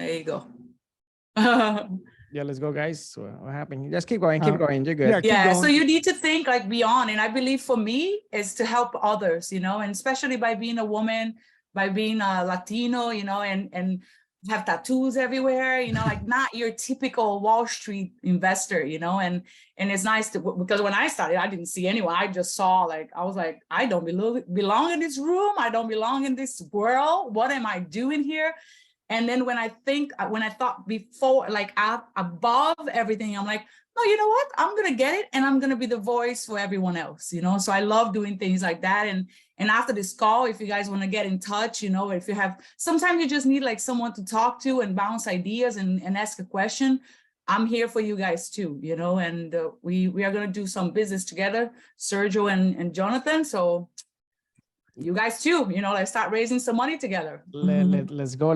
There you go. Yeah, Yeah, let's go, guys. What happened? Just keep going, keep going. You're good. Yeah, so you need to think like beyond. And I believe for me is to help others, you know, and especially by being a woman, by being a Latino, you know, and have tattoos everywhere, you know, like not your typical Wall Street investor, you know, and it's nice to, because when I started, I didn't see anyone. I just saw like, I was like, I don't belong in this room. I don't belong in this world. What am I doing here? And then when I thought before, like above everything, I'm like, no, you know what? I'm going to get it. And I'm going to be the voice for everyone else, you know? So I love doing things like that. And after this call, if you guys want to get in touch, you know, if you have, sometimes you just need like someone to talk to and bounce ideas and ask a question. I'm here for you guys too, you know, and we are going to do some business together, Sergio and Jonathan. So you guys too, you know, let's start raising some money together. Let's go.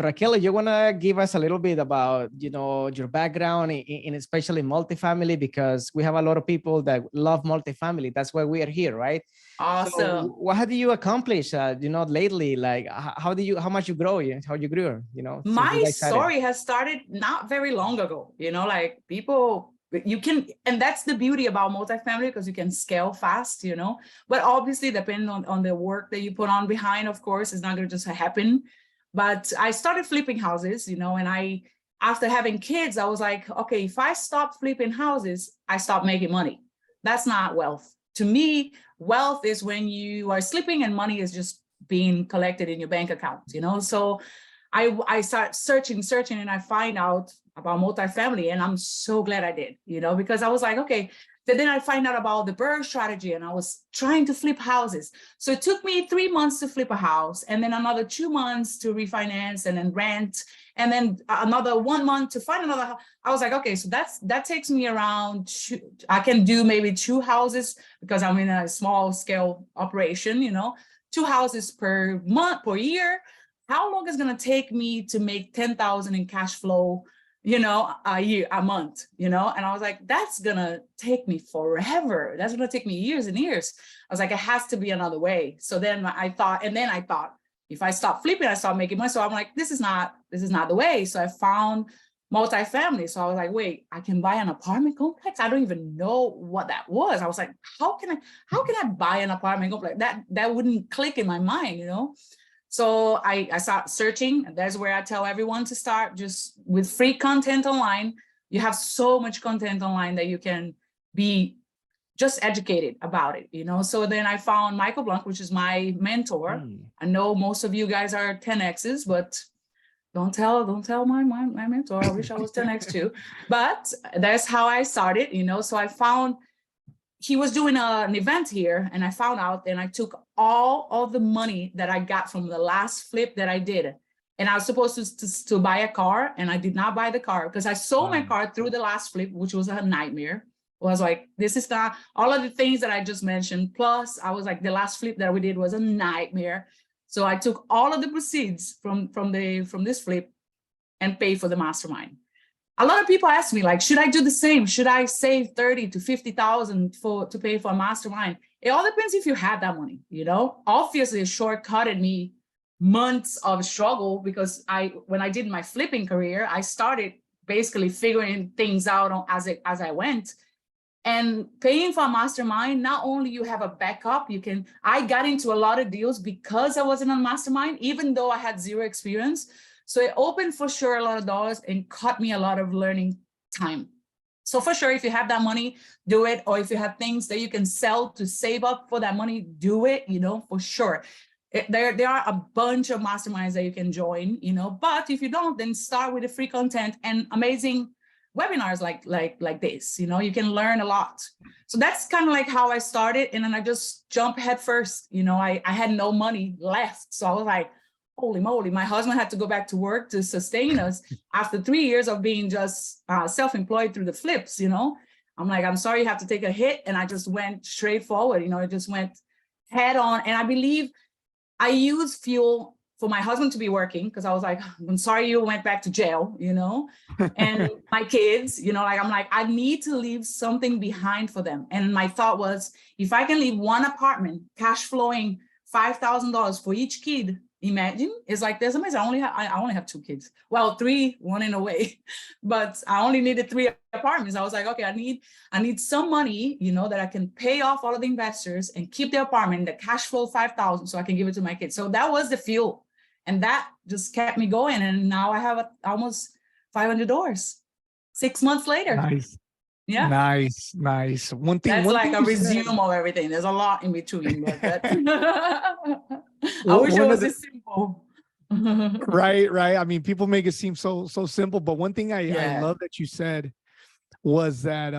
Raquel, you want to give us a little bit about, you know, your background in especially multifamily, because we have a lot of people that love multifamily. That's why we are here, right? Awesome. So what have you accomplished, you know, lately? Like how much you grow, how you grew, you know? My story has started not very long ago, you know, like people, you can, and that's the beauty about multifamily, because you can scale fast, you know, but obviously depending on the work that you put on behind, of course, it's not going to just happen. But I started flipping houses, you know, and after having kids, I was like, okay, if I stop flipping houses, I stop making money. That's not wealth. To me, wealth is when you are sleeping and money is just being collected in your bank account, you know? So I start searching, and I find out about multifamily, and I'm so glad I did, you know, because I was like, okay, then I find out about the BRRRR strategy, and I was trying to flip houses. So it took me 3 months to flip a house, and then another 2 months to refinance and then rent, and then another 1 month to find another house. I was like, okay, so that takes me around I can do maybe 2 houses because I'm in a small scale operation, you know, 2 houses per month, per year. How long is it going to take me to make 10,000 in cash flow, you know, a month, you know? And I was like, that's going to take me forever. That's going to take me years and years. I was like, it has to be another way. So then I thought, if I stop flipping, I start making money. So I'm like, this is not the way. So I found multifamily. So I was like, wait, I can buy an apartment complex. I don't even know what that was. I was like, how can I buy an apartment complex? That wouldn't click in my mind, you know? So I start searching, and that's where I tell everyone to start, just with free content online. You have so much content online that you can be just educated about it, you know? So then I found Michael Blanc, which is my mentor. I know most of you guys are 10Xs, but don't tell my mentor. I wish I was 10X too. But that's how I started, you know? So I found he was doing an event here, and I found out, and I took all of the money that I got from the last flip that I did. And I was supposed to buy a car, and I did not buy the car because I sold my car through the last flip, which was a nightmare. I was like, this is not all of the things that I just mentioned. Plus, I was like, the last flip that we did was a nightmare. So I took all of the proceeds from this flip and paid for the mastermind. A lot of people ask me, like, should I do the same? Should I save 30 to 50,000 to pay for a mastermind? It all depends if you have that money, you know? Obviously, it shortcutted me months of struggle, because when I did my flipping career, I started basically figuring things out as I went. And paying for a mastermind, not only you have a backup, I got into a lot of deals because I wasn't on mastermind, even though I had zero experience. So it opened for sure a lot of doors and cut me a lot of learning time. So for sure, if you have that money, do it. Or if you have things that you can sell to save up for that money, do it, you know, for sure. There are a bunch of masterminds that you can join, you know, but if you don't, then start with the free content and amazing webinars like this, you know, you can learn a lot. So that's kind of like how I started. And then I just jumped head first, you know, I had no money left. So I was like, holy moly, my husband had to go back to work to sustain us after 3 years of being just self-employed through the flips, you know. I'm like, I'm sorry you have to take a hit. And I just went straight forward, you know, it just went head on. And I believe I used fuel for my husband to be working, because I was like, I'm sorry you went back to jail, you know, and my kids, you know, like, I'm like, I need to leave something behind for them. And my thought was, if I can leave one apartment cash flowing $5,000 for each kid, imagine. It's like, there's amazing. I only have 2 kids. Well, 3, 1 in a way, but I only needed 3 apartments. I was like, okay, I need some money, you know, that I can pay off all of the investors and keep the apartment, the cash flow 5,000, so I can give it to my kids. So that was the fuel, and that just kept me going. And now I have almost 500 doors 6 months later. Nice. Yeah. Nice. One thing That's like a you said- resume of everything. There's a lot in between, but that I Well, wish it one was of this simple. Right. I mean, people make it seem so simple, but one thing I Yeah. love that you said was that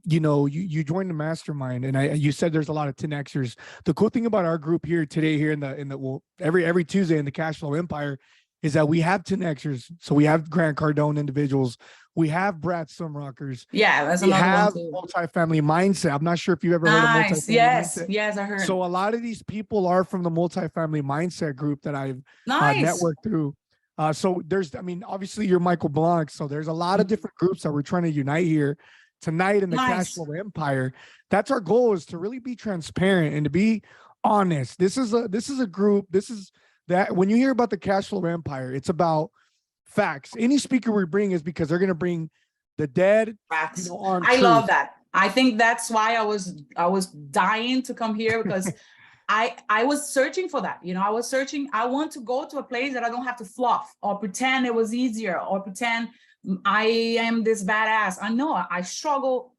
you know, you joined the mastermind, and you said there's a lot of 10Xers. The cool thing about our group here today, here in the well, every Tuesday in the Cash Flow Empire, is that we have 10Xers. So we have Grant Cardone individuals, we have Brad Sumrockers, Yeah, that's we another have one too. multifamily mindset. I'm not sure if you've ever heard of Nice. multifamily Yes. mindset. Yes, I heard. So a lot of these people are from the multifamily mindset group that I've Nice. networked through. So there's, I mean, obviously you're Michael Blanc. So there's a lot of different groups that we're trying to unite here tonight in the Cash Nice. Flow Empire. That's our goal, is to really be transparent and to be honest. This is a group. This is that when you hear about the Cash Flow Empire, it's about facts. Any speaker we bring is because they're going to bring the dead, Facts. you know, on I truth. love that. I think that's why I was dying to come here, because I was searching for that. You know, I was searching. I want to go to a place that I don't have to fluff or pretend it was easier or pretend I am this badass. I know I struggle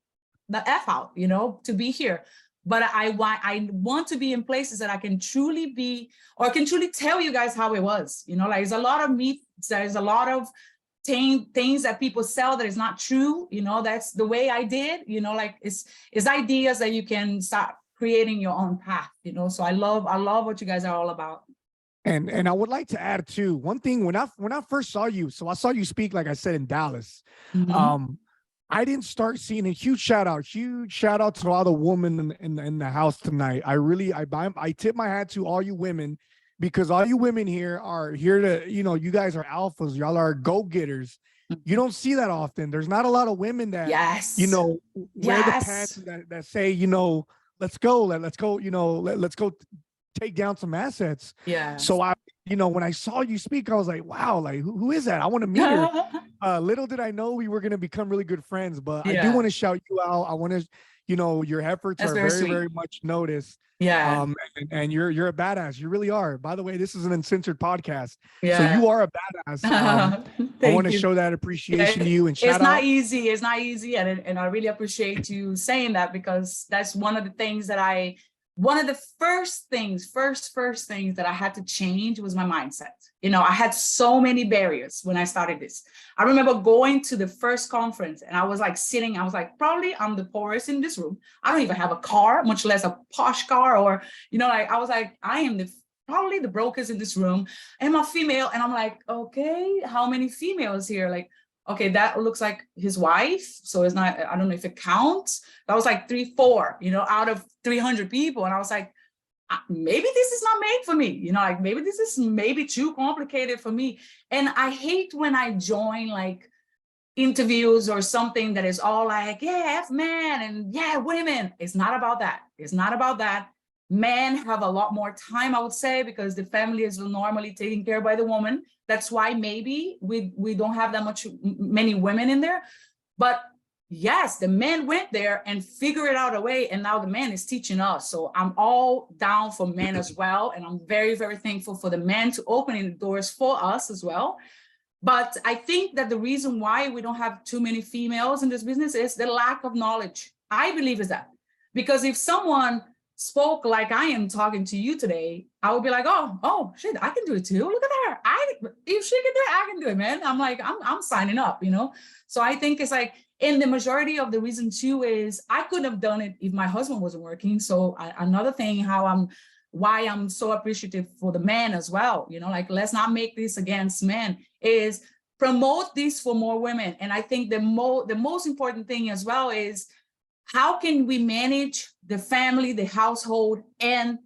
the F out, you know, to be here. But I want to be in places that I can truly be, or I can truly tell you guys how it was. You know, like there's a lot of myths, there's a lot of things that people sell that is not true. You know, that's the way I did, you know, like it's ideas that you can start creating your own path, you know. So I love what you guys are all about. And I would like to add too, one thing, when I first saw you, so I saw you speak, like I said, in Dallas. Mhm. I didn't start seeing a huge shout out to all the women in the house tonight. I tip my hat to all you women, because all you women here are here to, you know, you guys are alphas, y'all are go-getters. You don't see that often. There's not a lot of women that, Yes, you know, wear the Yes. pants that say, you know, let's go, you know, let's go take down some assets. yeah. So you know, when I saw you speak, I was like, wow, like who is that? I want to meet her. Little did I know we were going to become really good friends, but I do Yeah. want to shout you out. I want to, you know, your efforts That's are very very, sweet. very much noticed. Yeah, And you're a badass. You really are. By the way, this is an uncensored podcast. yeah. So you are a badass. I want to show that appreciation to you, and shout It's not out. easy. It's not easy. And I really appreciate you saying that, because that's one of the things that one of the first things that I had to change was my mindset. You know, I had so many barriers when I started this. I remember going to the first conference and I was like sitting, I was like, probably I'm the poorest in this room. I don't even have a car, much less a posh car, or, you know, like I was like, I am probably the brokest in this room. And I'm a female. And I'm like, okay, how many females here? Like, okay, that looks like his wife. So it's not, I don't know if it counts. That was like 3, 4, you know, out of 300 people. And I was like, maybe this is not made for me. You know, like maybe this is maybe too complicated for me. And I hate when I join like interviews or something that is all like, yeah, F man and yeah, women. It's not about that. It's not about that. Men have a lot more time, I would say, because the family is normally taken care of by the woman. That's why maybe we don't have that many women in there. But yes, the men went there and figured out a way, and now the man is teaching us. So I'm all down for men as well. And I'm very, very thankful for the men to opening the doors for us as well. But I think that the reason why we don't have too many females in this business is the lack of knowledge. I believe is that. Because if someone spoke like I am talking to you today, I would be like, oh shit, I can do it too. Look at her. If she can do it, I can do it, man. I'm like, I'm signing up, you know? So I think it's like, and the majority of the reason too is I couldn't have done it if my husband wasn't working. So another thing, why I'm so appreciative for the men as well, you know, like, let's not make this against men, is promote this for more women. And I think the most important thing as well is, how can we manage the family, the household, and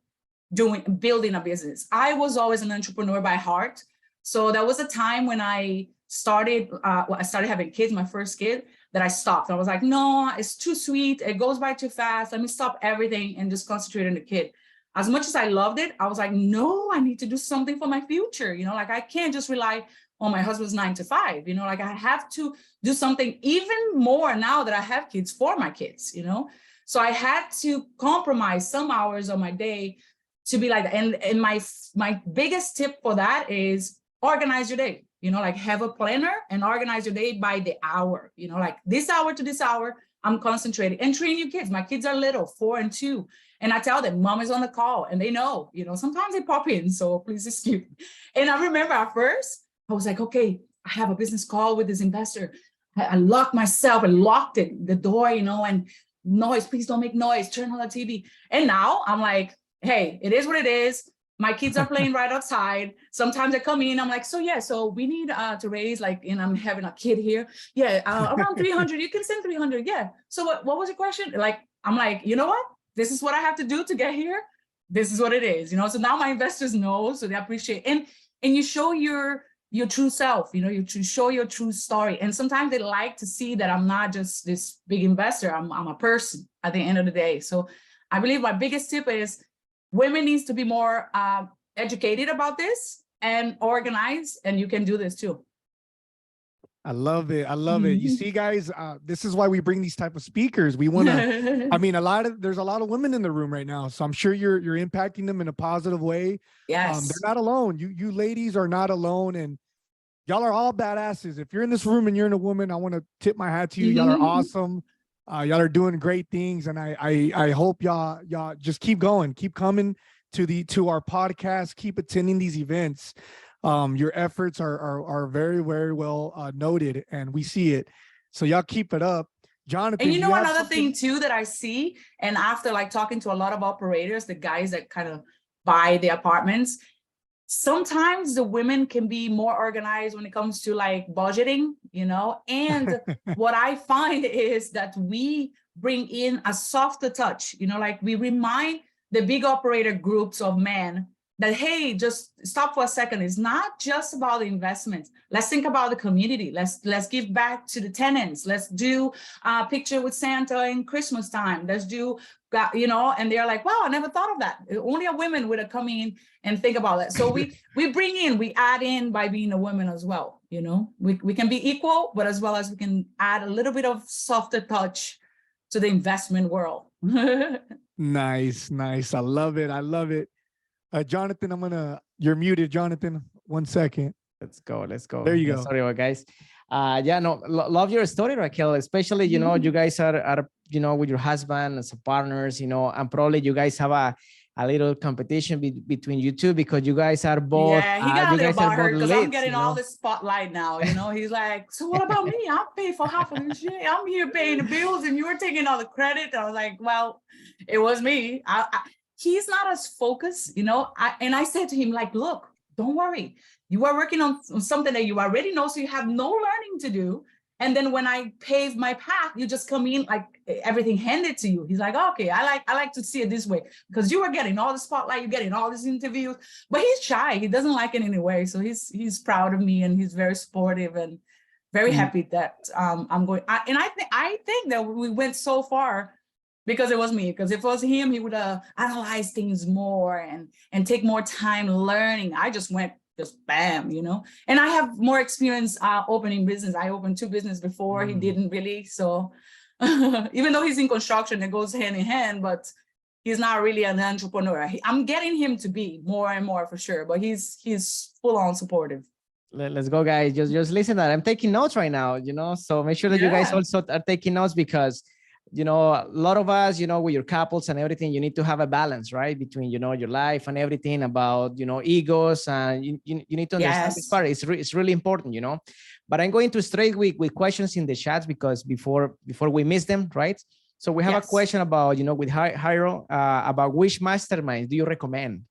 building a business? I was always an entrepreneur by heart. So there was a time when I started having kids, my first kid, that I stopped. I was like, no, it's too sweet. It goes by too fast. Let me stop everything and just concentrate on the kid. as much as I loved it, I was like, no, I need to do something for my future. You know, like I can't just rely on my husband's 9 to 5, you know, like I have to do something even more now that I have kids for my kids, you know? So I had to compromise some hours of my day to be like that. And my biggest tip for that is organize your day, you know, like have a planner and organize your day by the hour, you know, like this hour to this hour, I'm concentrating and train your kids. My kids are little, 4 and 2. And I tell them, mom is on the call and they know, you know, sometimes they pop in, so please excuse me. And I remember at first, I was like, okay, I have a business call with this investor. I locked myself and locked it, the door, you know, and noise, please don't make noise, turn on the TV. And now I'm like, hey, it is what it is. My kids are playing right outside. Sometimes I come in, I'm like, so yeah, so we need to raise like, and I'm having a kid here. Yeah, around 300, you can send 300. Yeah. So what was your question? Like, I'm like, you know what? This is what I have to do to get here. This is what it is, you know? So now my investors know, so they appreciate. And you show your true self, you know, you show your true story. And sometimes they like to see that I'm not just this big investor, I'm a person at the end of the day. So I believe my biggest tip is women needs to be more educated about this and organized, and you can do this too. I love it. I love it. You see, guys, this is why we bring these type of speakers. We want to, I mean, there's a lot of women in the room right now. So I'm sure you're impacting them in a positive way. Yes. They're not alone. You ladies are not alone. And y'all are all badasses. If you're in this room and you're in a woman, I want to tip my hat to you. Y'all are awesome. Y'all are doing great things. And I hope y'all just keep going, keep coming to our podcast, keep attending these events. Your efforts are very, very well noted, and we see it. So y'all keep it up. Jonathan, and you know another thing too that I see, and after like talking to a lot of operators, the guys that kind of buy the apartments, sometimes the women can be more organized when it comes to like budgeting, you know. And what I find is that we bring in a softer touch, you know, like we remind the big operator groups of men that, hey, just stop for a second. It's not just about the investments. Let's think about the community. Let's give back to the tenants. Let's do a picture with Santa in Christmas time. Let's do, you know, and they're like, wow, I never thought of that. Only a woman would have come in and think about that. So we add in by being a woman as well. You know, we can be equal, but as well as we can add a little bit of softer touch to the investment world. Nice. I love it. Jonathan, you're muted, Jonathan. 1 second. Let's go. There you go. Sorry, guys. Love your story, Raquel, especially, you know, you guys are, you know, with your husband as partners, you know, and probably you guys have a little competition between you two because you guys are both. Yeah, he got a little about her because I'm getting you know? all this spotlight now. You know, he's like, so what about me? I'll pay for half of this shit. I'm here paying the bills and you were taking all the credit. I was like, well, it was me. He's not as focused, you know. I said to him, like, look, don't worry. You are working on something that you already know, so you have no learning to do. And then when I pave my path, you just come in like everything handed to you. He's like, okay, I like to see it this way because you are getting all the spotlight, you're getting all these interviews, but he's shy. He doesn't like it anyway. So he's proud of me and he's very supportive and very happy that I'm going. I think that we went so far because it was me. Because if it was him, he would analyze things more and take more time learning. I just went bam, you know. And I have more experience opening business. I opened 2 businesses before. He didn't really. So even though he's in construction, it goes hand in hand, but he's not really an entrepreneur. I'm getting him to be more and more for sure, but he's full on supportive. Let's go, guys. Just listen that I'm taking notes right now, you know, so make sure that you guys also are taking notes because, you know, a lot of us, you know, with your couples and everything, you need to have a balance, right? Between, you know, your life and everything about, you know, egos, and you need to understand this part. It's really important, you know, but I'm going to straight with questions in the chats because before we miss them, right? So we have a question about, you know, with Jairo, about which mastermind do you recommend?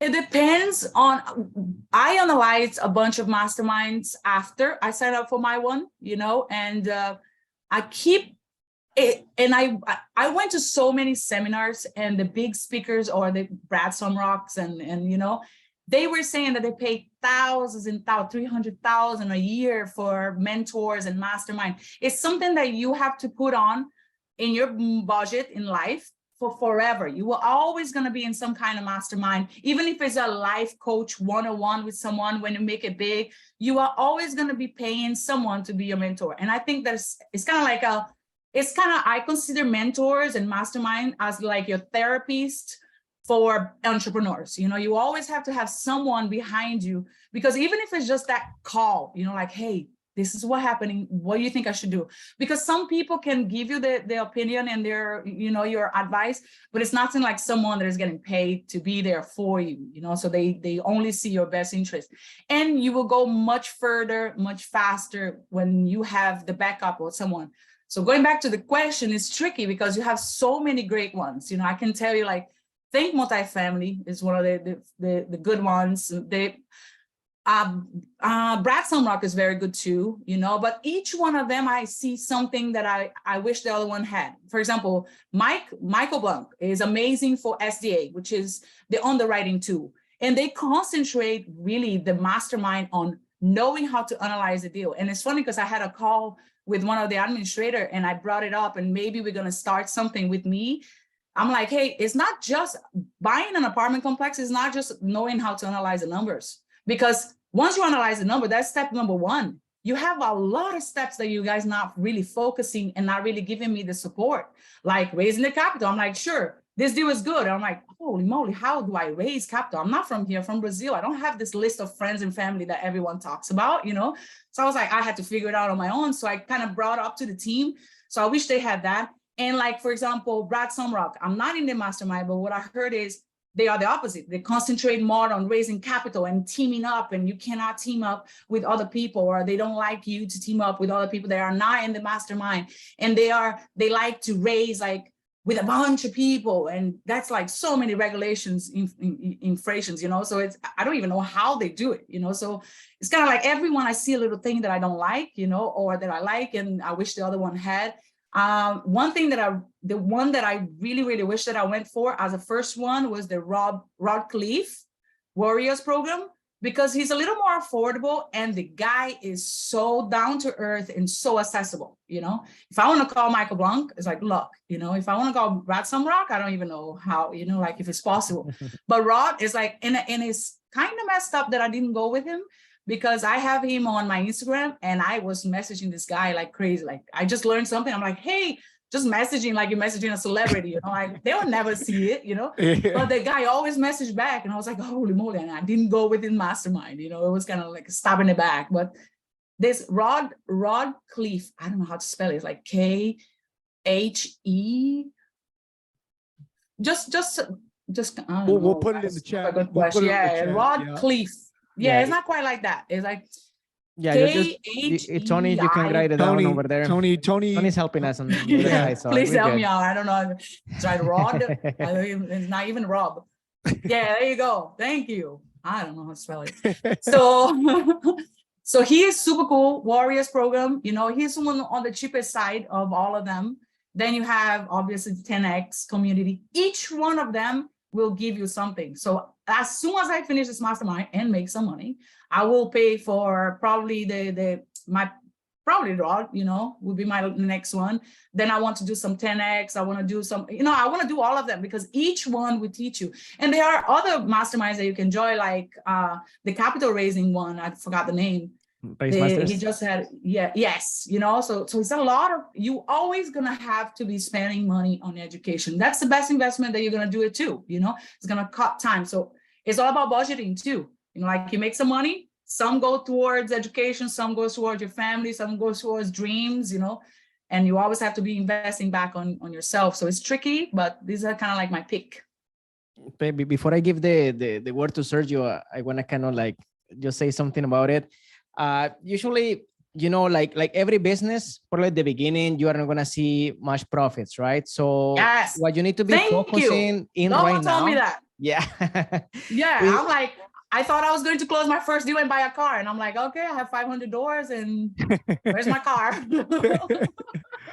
It depends on, I analyzed a bunch of masterminds after I signed up for my one, you know, and I keep it, and I went to so many seminars and the big speakers or the Brad Sumrocks and you know, they were saying that they pay thousands and thousands, 300,000 a year for mentors and mastermind. It's something that you have to put on in your budget in life. for forever. You are always going to be in some kind of mastermind, even if it's a life coach one-on-one with someone. When you make it big, you are always going to be paying someone to be your mentor. And I think it's kind of like I consider mentors and mastermind as like your therapist for entrepreneurs. You know, you always have to have someone behind you, because even if it's just that call, you know, like, hey, this is what's happening, what do you think I should do? Because some people can give you the opinion and their, you know, your advice, but it's nothing like someone that is getting paid to be there for you, you know, so they only see your best interest. And you will go much further, much faster when you have the backup of someone. So going back to the question, it's tricky because you have so many great ones. You know, I can tell you, like, Think Multifamily is one of the good ones. Brad Sumrock is very good too, you know, but each one of them, I see something that I wish the other one had. For example, Michael Blanc is amazing for SDA, which is the underwriting tool. And they concentrate really the mastermind on knowing how to analyze the deal. And it's funny because I had a call with one of the administrator and I brought it up, and maybe we're going to start something with me. I'm like, hey, it's not just buying an apartment complex. It's not just knowing how to analyze the numbers. Because once you analyze the number, that's step number one. You have a lot of steps that you guys not really focusing and not really giving me the support, like raising the capital. I'm like, sure, this deal is good. I'm like, holy moly, how do I raise capital? I'm not from here, from Brazil. I don't have this list of friends and family that everyone talks about, you know? So I was like, I had to figure it out on my own. So I kind of brought up to the team. So I wish they had that. And like, for example, Brad Sumrock, I'm not in the mastermind, but what I heard is they are the opposite. They concentrate more on raising capital and teaming up, and you cannot team up with other people, or they don't like you to team up with other people that are not in the mastermind. And they like to raise like with a bunch of people. And that's like so many regulations, infractions, you know, so I don't even know how they do it, you know? So it's kind of like everyone, I see a little thing that I don't like, you know, or that I like, and I wish the other one had. The one that I really, really wish that I went for as a first one was the Rod Cleef Warriors program, because he's a little more affordable and the guy is so down to earth and so accessible. You know, if I want to call Michael Blanc, it's like, look, you know, if I want to call Brad Sumrock, I don't even know how, you know, like if it's possible. But Rod is like, and it's kind of messed up that I didn't go with him, because I have him on my Instagram and I was messaging this guy like crazy. Like, I just learned something. I'm like, hey, just messaging like you're messaging a celebrity, you know, like they will never see it, you know, but the guy always messaged back, and I was like, holy moly, and I didn't go within mastermind, you know, it was kind of like stabbing it back. But this Rod Cleef, I don't know how to spell it. It's like Khe, just we'll put it in the chat. Rod Cleef. Yeah, it's not quite like that. It's like, yeah, Tony, you can write it down over there. Tony's helping us on the side, so please help me out. I don't know. It's like Rod. It's not even Rob. Yeah, there you go. Thank you. I don't know how to spell it. So he is super cool. Warriors program. You know, he's one on the cheapest side of all of them. Then you have obviously the 10X community. Each one of them will give you something. So as soon as I finish this mastermind and make some money, I will pay for probably Rod, you know, will be my next one. Then I want to do some 10X. I want to do some, you know, I want to do all of them, because each one will teach you. And there are other masterminds that you can join, like the capital raising one. I forgot the name. He just had, yes, you know, so it's a lot of, you always gonna have to be spending money on education. That's the best investment that you're gonna do it too, you know, it's gonna cut time. So it's all about budgeting too. You know, like you make some money, some go towards education, some goes towards your family, some goes towards dreams, you know, and you always have to be investing back on yourself. So it's tricky, but these are kind of like my pick. Baby, before I give the word to Sergio, I want to kind of like just say something about it. Usually, you know, like every business, probably at the beginning, you are not going to see much profits, right? So yes, what you need to be focusing in no right one now. told me that. Yeah. Yeah, I'm like, I thought I was going to close my first deal and buy a car. And I'm like, okay, I have $500 and where's my car?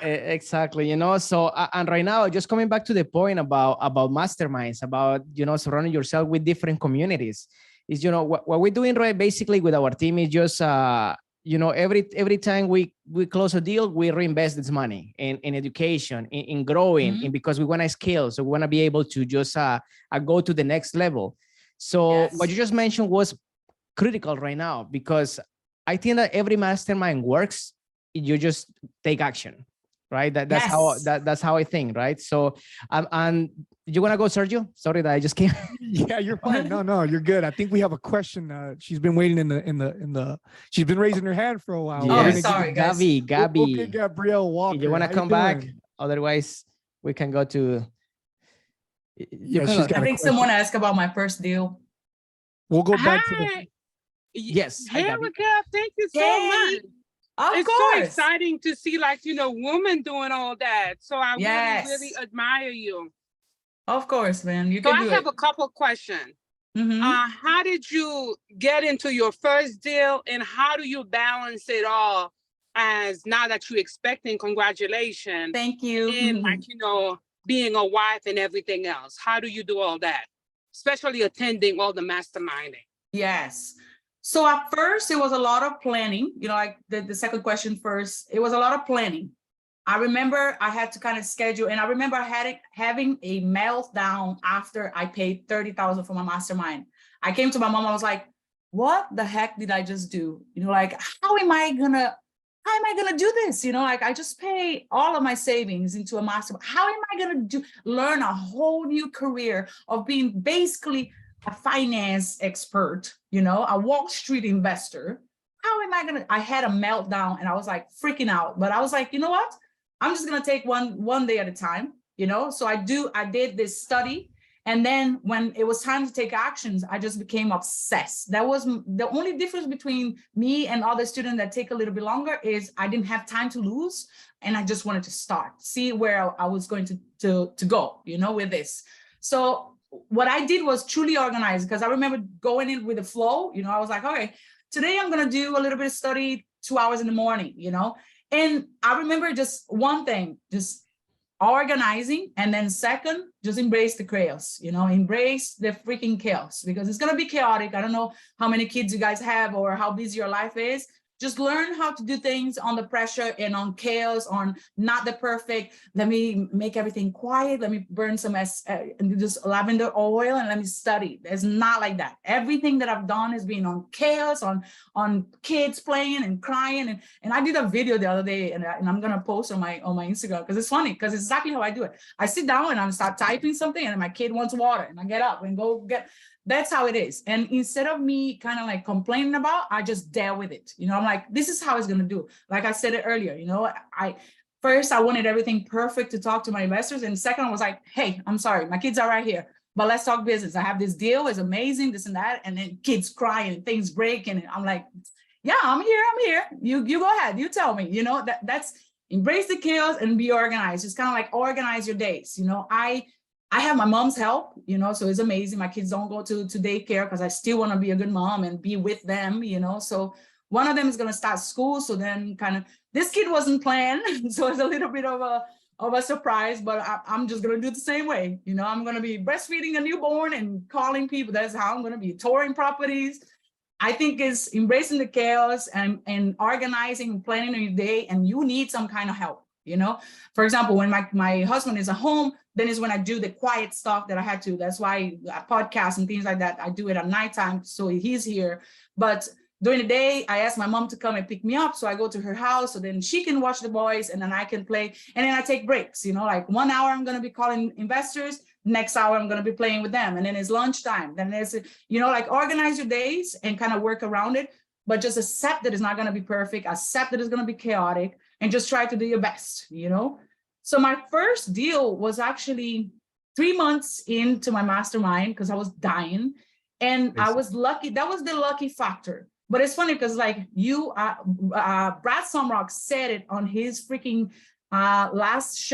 Exactly, you know, so and right now, just coming back to the point about masterminds, about, you know, surrounding yourself with different communities, is, you know, what we're doing right basically with our team is just you know, every time we close a deal, we reinvest this money in education, in growing, and because we want to scale, so we want to be able to just go to the next level. So what you just mentioned was critical right now, because I think that every mastermind works. You just take action, right? That's how I think, right? So and you want to go, Sergio? Sorry that I just came. Yeah, you're fine. No, you're good. I think we have a question. She's been waiting in the. She's been raising her hand for a while. Oh, sorry, guys. Gabby. Okay, Gabrielle Walker. You want to come back? Otherwise, we can go to. Yeah, she's got I think someone asked about my first deal. We'll go back to the. Yes. Hey, Raquel, thank you so much. It's so exciting to see, like, you know, women doing all that. So I really admire you. Of course, man. You can do it. I have a couple questions. How did you get into your first deal, and how do you balance it all as now that you're expecting? Congratulations. Thank you. And like, you know, being a wife and everything else. How do you do all that? Especially attending all the masterminding. Yes. So at first it was a lot of planning, you know, like the second question first, it was a lot of planning. I remember I had to kind of schedule, and I remember having a meltdown after I paid $30,000 for my mastermind. I came to my mom, I was like, what the heck did I just do? You know, like, how am I gonna do this? You know, like, I just pay all of my savings into a mastermind. How am I gonna learn a whole new career of being basically a finance expert, you know, a Wall Street investor? How am I I had a meltdown, and I was like freaking out, but I was like, you know what? I'm just gonna take one day at a time, you know? So I did this study, and then when it was time to take actions, I just became obsessed. That was the only difference between me and other students that take a little bit longer, is I didn't have time to lose, and I just wanted to start, see where I was going to go, you know, with this. So what I did was truly organize, because I remember going in with the flow, you know, I was like, okay, today I'm going to do a little bit of study 2 hours in the morning, you know? And I remember just one thing, just organizing. And then second, just embrace the chaos, you know, embrace the freaking chaos, because it's going to be chaotic. I don't know how many kids you guys have or how busy your life is. Just learn how to do things on the pressure and on chaos, on not the perfect. Let me make everything quiet. Let me burn some just lavender oil and let me study. It's not like that. Everything that I've done has been on chaos, on kids playing and crying. And I did a video the other day, and I'm gonna post on my Instagram, because it's funny, because it's exactly how I do it. I sit down and I start typing something, and my kid wants water, and I get up and go get. That's how it is. And instead of me kind of like complaining about, I just deal with it. You know, I'm like, this is how it's going to do. Like I said it earlier, you know, first I wanted everything perfect to talk to my investors. And second, I was like, hey, I'm sorry, my kids are right here, but let's talk business. I have this deal, it's amazing, this and that. And then kids crying and things breaking. And I'm like, yeah, I'm here. You go ahead, you tell me, you know, that's embrace the chaos and be organized. Just kind of like organize your days. You know, I have my mom's help, you know, so it's amazing. My kids don't go to daycare because I still want to be a good mom and be with them, you know. So one of them is going to start school. So then kind of this kid wasn't planned. So it's a little bit of a surprise, but I'm just going to do it the same way. You know, I'm going to be breastfeeding a newborn and calling people. That's how I'm going to be touring properties. I think it's embracing the chaos and organizing and planning your day. And you need some kind of help, you know. For example, when my husband is at home, then is when I do the quiet stuff that I had to. That's why podcasts and things like that, I do it at nighttime, so he's here. But during the day, I ask my mom to come and pick me up. So I go to her house, so then she can watch the boys, and then I can play. And then I take breaks, you know, like 1 hour I'm going to be calling investors. Next hour I'm going to be playing with them. And then it's lunchtime. Then there's, you know, like organize your days and kind of work around it. But just accept that it's not going to be perfect. Accept that it's going to be chaotic, and just try to do your best, you know. So my first deal was actually 3 months into my mastermind, because I was dying, and I was lucky. That was the lucky factor. But it's funny because like Brad Sumrock said it on his freaking last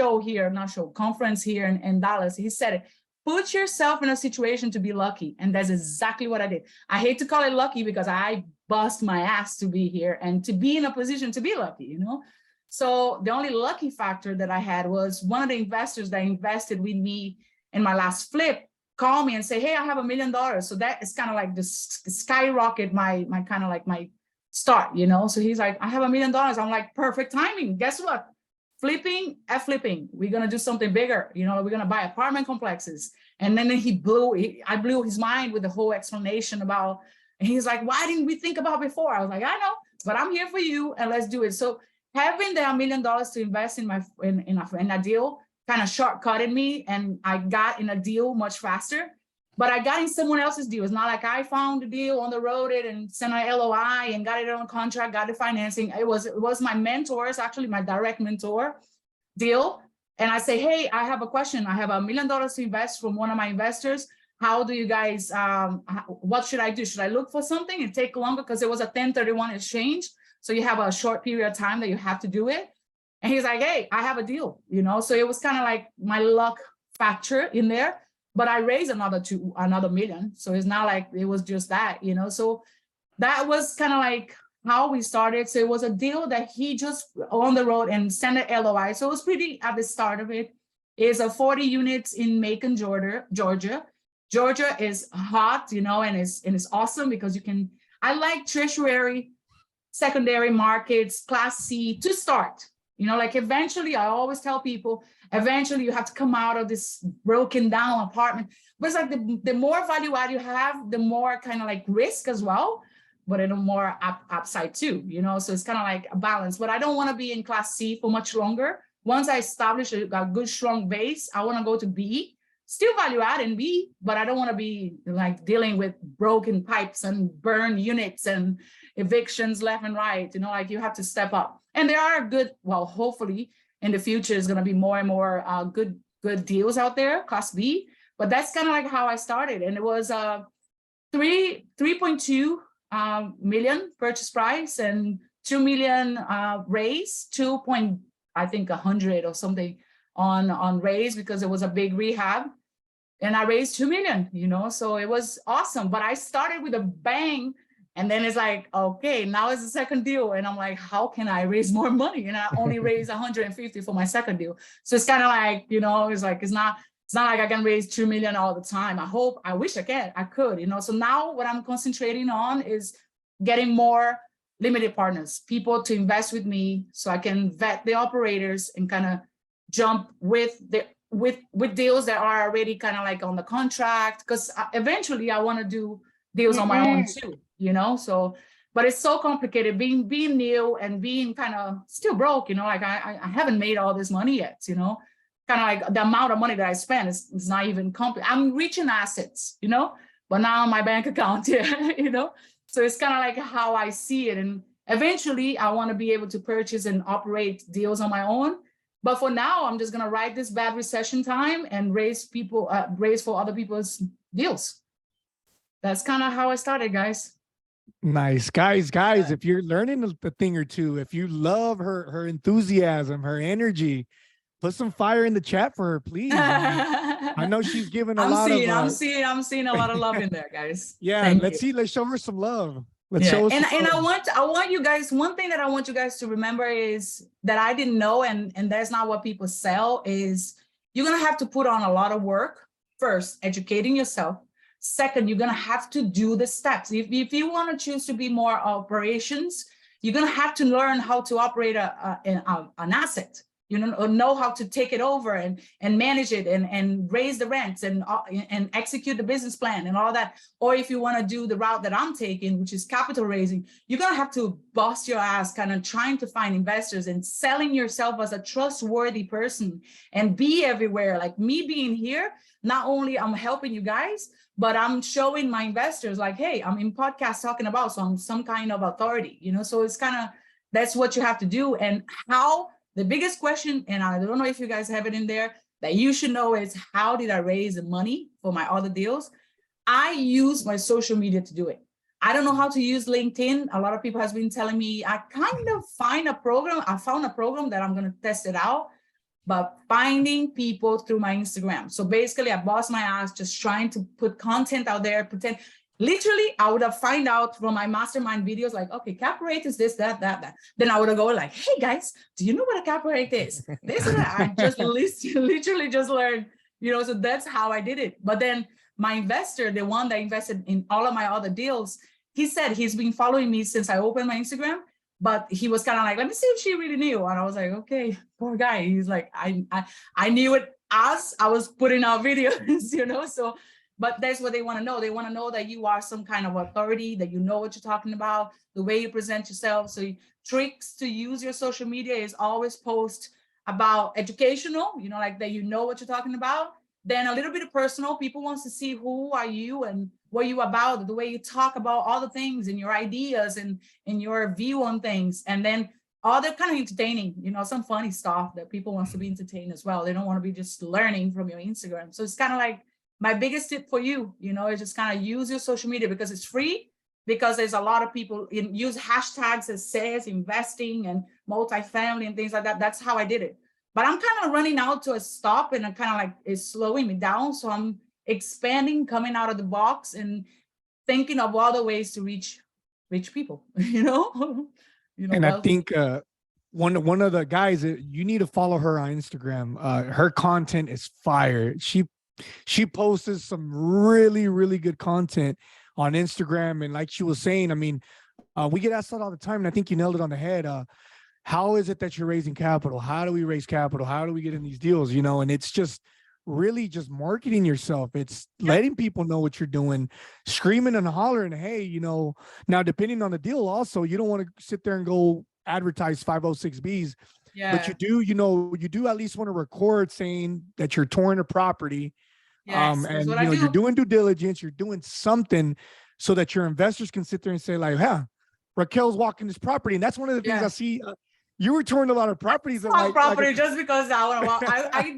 conference here in Dallas. He said it, put yourself in a situation to be lucky. And that's exactly what I did. I hate to call it lucky because I bust my ass to be here and to be in a position to be lucky, you know? So the only lucky factor that I had was one of the investors that invested with me in my last flip call me and say, hey, I have $1 million. So that is kind of like the skyrocket my kind of like my start, you know? So he's like, I have $1 million. I'm like, perfect timing. Guess what? Flipping. We're going to do something bigger. You know, we're going to buy apartment complexes. And then I blew his mind with the whole explanation about, and he's like, why didn't we think about before? I was like, I know, but I'm here for you and let's do it. So having the $1 million to invest in a deal kind of shortcutted me, and I got in a deal much faster. But I got in someone else's deal. It's not like I found the deal on the road and sent an LOI and got it on contract, got the financing. It was my mentors, actually my direct mentor deal. And I say, hey, I have a question. I have $1 million to invest from one of my investors. How do you guys, what should I do? Should I look for something and take longer? Because it was a 1031 exchange. So you have a short period of time that you have to do it. And he's like, hey, I have a deal, you know? So it was kind of like my luck factor in there. But I raised another million. So it's not like it was just that, you know? So that was kind of like how we started. So it was a deal that he just on the road and sent an LOI. So it was pretty at the start of it. It's a 40 units in Macon, Georgia. Georgia is hot, you know, and it's awesome because I like tertiary, secondary markets, Class C to start. You know, like eventually, I always tell people, eventually you have to come out of this broken down apartment. But it's like the more value add you have, the more kind of like risk as well, but the more upside too, you know? So it's kind of like a balance, but I don't want to be in Class C for much longer. Once I establish a good, strong base, I want to go to B, still value add in B, but I don't want to be like dealing with broken pipes and burned units and evictions left and right, you know, like you have to step up. And there are good, well, hopefully in the future is going to be more and more good deals out there, Class B. But that's kind of like how I started. And it was 3.2 million purchase price and 2 million raise, 100 or something on raise because it was a big rehab. And I raised 2 million, you know, so it was awesome. But I started with a bang. And then it's like, okay, now it's the second deal. And I'm like, how can I raise more money? And I only raised 150 for my second deal. So it's kind of like, you know, it's like, it's not like I can raise 2 million all the time. I wish I could, you know. So now what I'm concentrating on is getting more limited partners, people to invest with me so I can vet the operators and kind of jump with deals that are already kind of like on the contract. Because eventually I want to do deals on my own too. You know, so, but it's so complicated being new and being kind of still broke, you know, like I haven't made all this money yet, you know, kind of like the amount of money that I spend is not even I'm reaching assets, you know, but now my bank account, yeah, you know, so it's kind of like how I see it. And eventually I want to be able to purchase and operate deals on my own. But for now, I'm just going to ride this bad recession time and raise for other people's deals. That's kind of how I started, guys. Nice. Guys, if you're learning a thing or two, if you love her enthusiasm, her energy, put some fire in the chat for her, please. I know she's given I'm seeing a lot of love in there, guys. Yeah, let's show her some love. Show her some love. I want you guys, one thing that I want you guys to remember is that I didn't know, and that's not what people sell, is you're going to have to put on a lot of work. First, educating yourself. Second, you're going to have to do the steps. If you want to choose to be more operations, you're going to have to learn how to operate an asset, you know how to take it over and manage it and raise the rents and execute the business plan and all that. Or if you want to do the route that I'm taking, which is capital raising, you're going to have to bust your ass kind of trying to find investors and selling yourself as a trustworthy person and be everywhere. Like me being here, not only I'm helping you guys, but I'm showing my investors like, hey, I'm in podcasts talking about, so I'm some kind of authority, you know? So it's kind of, that's what you have to do. And how, the biggest question, and I don't know if you guys have it in there, that you should know is how did I raise the money for my other deals? I use my social media to do it. I don't know how to use LinkedIn. A lot of people has been telling me, I kind of found a program that I'm going to test it out. But finding people through my Instagram. So basically I bust my ass just trying to put content out there, literally I would have find out from my mastermind videos, like, okay, cap rate is this, that. Then I would have go like, hey guys, do you know what a cap rate is? This and that. I just literally just learned, you know, so that's how I did it. But then my investor, the one that invested in all of my other deals, he said he's been following me since I opened my Instagram, but he was kind of like, let me see if she really knew. And I was like, okay, poor guy. He's like, I knew it as I was putting out videos, you know? So, but that's what they want to know. They want to know that you are some kind of authority, that you know what you're talking about, the way you present yourself. So tricks to use your social media is always post about educational, you know, like that you know what you're talking about. Then a little bit of personal. People wants to see who are you and what you about, the way you talk about all the things and your ideas and your view on things. And then all the kind of entertaining, you know, some funny stuff that people wants to be entertained as well. They don't want to be just learning from your Instagram. So it's kind of like my biggest tip for you, you know, is just kind of use your social media because it's free, because there's a lot of people use hashtags that says investing and multifamily and things like that. That's how I did it. But I'm kind of running out to a stop, and I'm kind of like, it's slowing me down. So I'm expanding, coming out of the box and thinking of other ways to reach people, you know? And I think one of the guys that you need to follow her on Instagram. Her content is fire. She posts some really good content on Instagram. And like she was saying, I mean, we get asked that all the time, and I think you nailed it on the head. How is it that you're raising capital? How do we raise capital? How do we get in these deals? You know, and it's just really just marketing yourself. It's letting people know what you're doing, screaming and hollering. Hey, you know, now depending on the deal, also, you don't want to sit there and go advertise 506Bs. Yeah. But you do, you know, you do at least want to record saying that you're touring a property. Yes, and you know, you're doing due diligence, you're doing something so that your investors can sit there and say, like, huh, Raquel's walking this property. And that's one of the things I see. You were touring a lot of properties. Just because I want to walk. I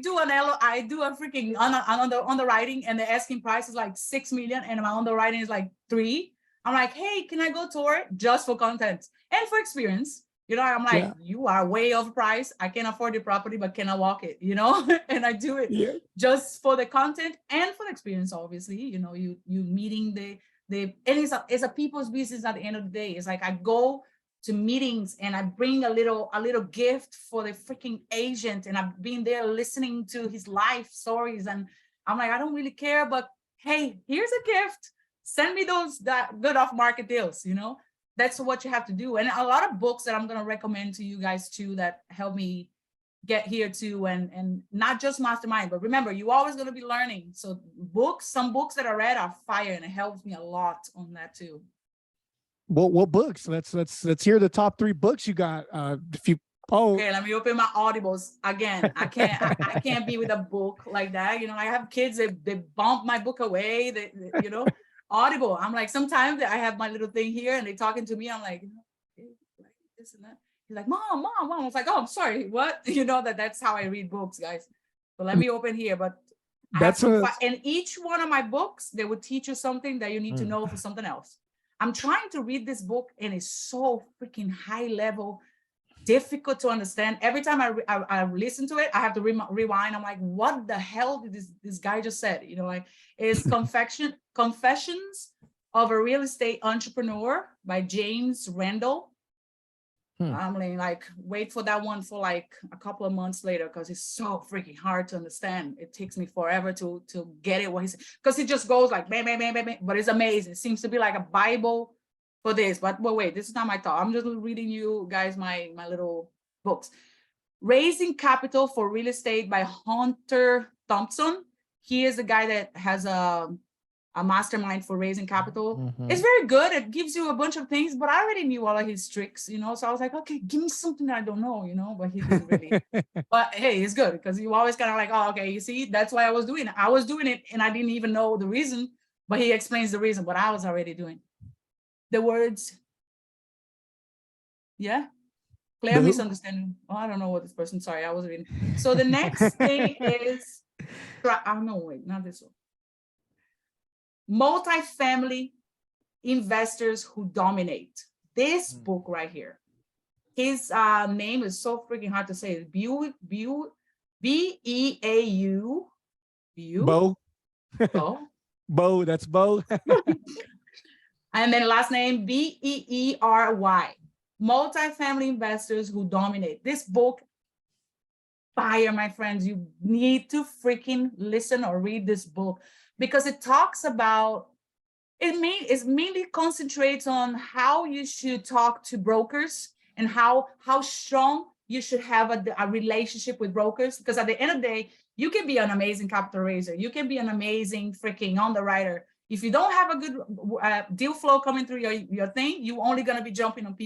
do a freaking underwriting, and the asking price is like 6 million, and my underwriting is like 3. I'm like, hey, can I go tour it just for content and for experience? You know, I'm like, you are way overpriced. I can't afford the property, but can I walk it? You know, and I do it just for the content and for the experience. Obviously, you know, you meeting and it's a people's business at the end of the day. It's like I go to meetings and I bring a little gift for the freaking agent, and I've been there listening to his life stories, and I'm like, I don't really care, but hey, here's a gift. Send me that good off market deals, you know. That's what you have to do. And a lot of books that I'm going to recommend to you guys too that help me get here too, and not just mastermind, but remember, you're always going to be learning. So some books that I read are fire, and it helps me a lot on that too. What books? Let's hear the top 3 books you got. Okay, let me open my Audibles again. I can't be with a book like that. You know, I have kids that they bump my book away. They you know, Audible. I'm like, sometimes I have my little thing here and they talking to me. I'm like, this and that. He's like, mom. I was like, oh, I'm sorry. What? You know, that's how I read books, guys. So let me open here. But and each one of my books, they would teach you something that you need to know for something else. I'm trying to read this book, and it's so freaking high level, difficult to understand. Every time I listen to it, I have to rewind. I'm like, what the hell did this guy just said? You know, like, it's Confessions of a Real Estate Entrepreneur by James Randall. I'm like, wait for that one for like a couple of months later, because it's so freaking hard to understand. It takes me forever to get it, what he said, because it just goes like bang, bang, bang, bang, bang, but it's amazing. It seems to be like a Bible for this. But wait, this is not my thought. I'm just reading you guys my little books. Raising Capital for Real Estate by Hunter Thompson. He is the guy that has a mastermind for raising capital. It's very good. It gives you a bunch of things, but I already knew all of his tricks, you know. So I was like, okay, give me something that I don't know, you know. But he didn't really. But hey, it's good, because you always kind of like, oh, okay, you see, that's why I was doing it. I was doing it, and I didn't even know the reason, but he explains the reason. But I was already doing the words. Yeah. Clear misunderstanding. Oh, I don't know what this person. Sorry, I was reading. So the next thing is, no, wait, not this one. Multifamily Investors Who Dominate. This book right here. His name is so freaking hard to say. B-E-A-U. Bo. Oh. Bo, that's Bo. And then last name B-E-E-R-Y. Multifamily Investors Who Dominate. This book, fire, my friends. You need to freaking listen or read this book, because it talks about It mainly concentrates on how you should talk to brokers and how strong you should have a relationship with brokers. Because at the end of the day, you can be an amazing capital raiser. You can be an amazing freaking underwriter. If you don't have a good deal flow coming through your thing, you're only going to be jumping on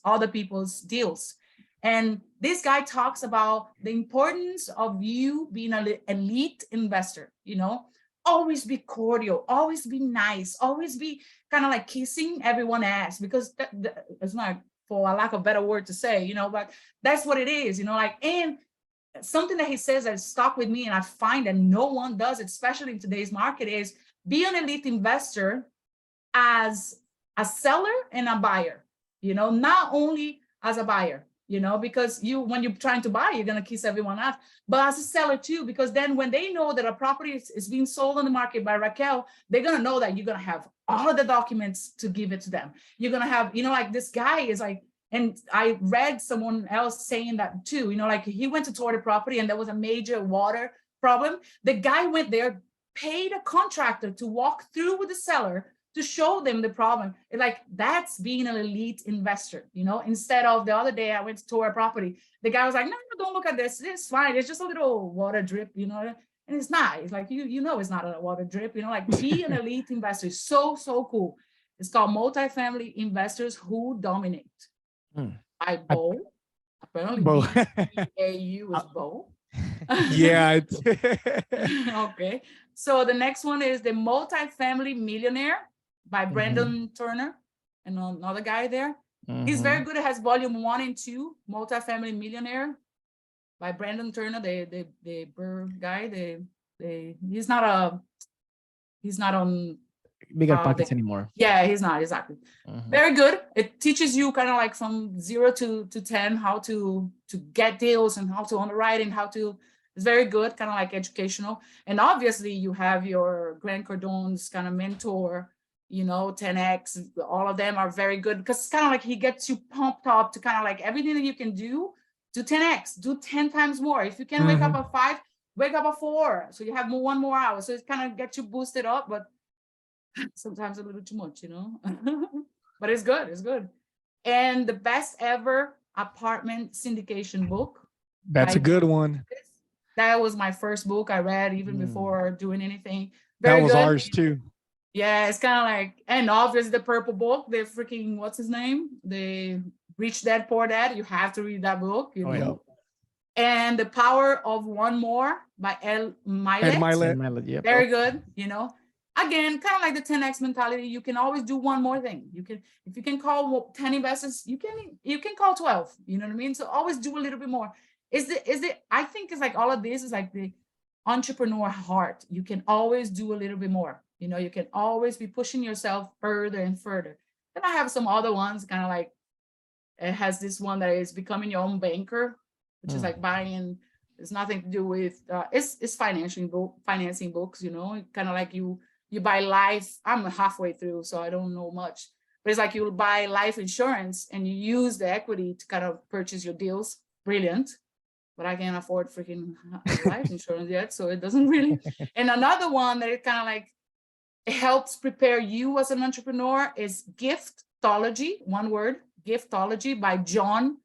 other people's deals. And this guy talks about the importance of you being an elite investor, you know, always be cordial, always be nice, always be kind of like kissing everyone's ass, because it's not, for a lack of a better word to say, you know, but that's what it is, you know, like, and something that he says that stuck with me and I find that no one does, especially in today's market, is be an elite investor as a seller and a buyer, you know, not only as a buyer, you know, because when you're trying to buy, you're going to kiss everyone out, but as a seller too, because then when they know that a property is being sold on the market by Raquel, they're going to know that you're going to have all of the documents to give it to them. You're going to have, you know, like this guy is like, and I read someone else saying that too, you know, like he went to tour the property and there was a major water problem. The guy went there, paid a contractor to walk through with the seller to show them the problem. Like, that's being an elite investor, you know, instead of the other day I went to tour a property. The guy was like, no, don't look at this. It's fine. It's just a little water drip, you know, and it's not. It's like, you know, it's not a water drip, you know, like be an elite investor. So cool. It's called Multifamily Investors Who Dominate. By Bo. Apparently, Bo. AU is Bo. Yeah. Okay. So the next one is The Multifamily Millionaire by Brandon Turner and another guy there. He's very good. It has volume 1 and 2, Multifamily Millionaire by Brandon Turner, the Burr guy. He's not on Bigger Pockets anymore. Yeah, he's not, exactly. Very good. It teaches you kind of like from 0 to 10 how to get deals and how to underwrite and it's very good, kind of like educational. And obviously you have your Grant Cardone's kind of mentor, you know, 10X, all of them are very good because it's kind of like he gets you pumped up to kind of like everything that you can do 10X, do 10 times more. If you can wake up at 5, wake up at 4. So you have 1 more hour. So it kind of gets you boosted up, but sometimes a little too much, you know, but it's good. It's good. And the best ever apartment syndication book. That's a good one. That was my first book I read even before doing anything. Very that was good. Ours too. Yeah, it's kind of like, and obviously the purple book, the freaking, what's his name? The Rich Dad, Poor Dad. You have to read that book, you know. And The Power of One More by Ed Mylett. Yep. Very good, you know. Again, kind of like the 10X mentality, you can always do one more thing. You can, if you can call 10 investors, you can call 12, you know what I mean? So always do a little bit more. I think it's like all of this is like the entrepreneur heart. You can always do a little bit more. You know, you can always be pushing yourself further and further. Then I have some other ones, kind of like, it has this one that is Becoming Your Own Banker, which is like buying, it's nothing to do with, it's financing books, you know, kind of like you buy life. I'm halfway through, so I don't know much, but it's like you will buy life insurance and you use the equity to kind of purchase your deals. Brilliant. But I can't afford freaking life insurance yet, so it doesn't really. And another one that it kind of like, it helps prepare you as an entrepreneur is Giftology, one word, Giftology by John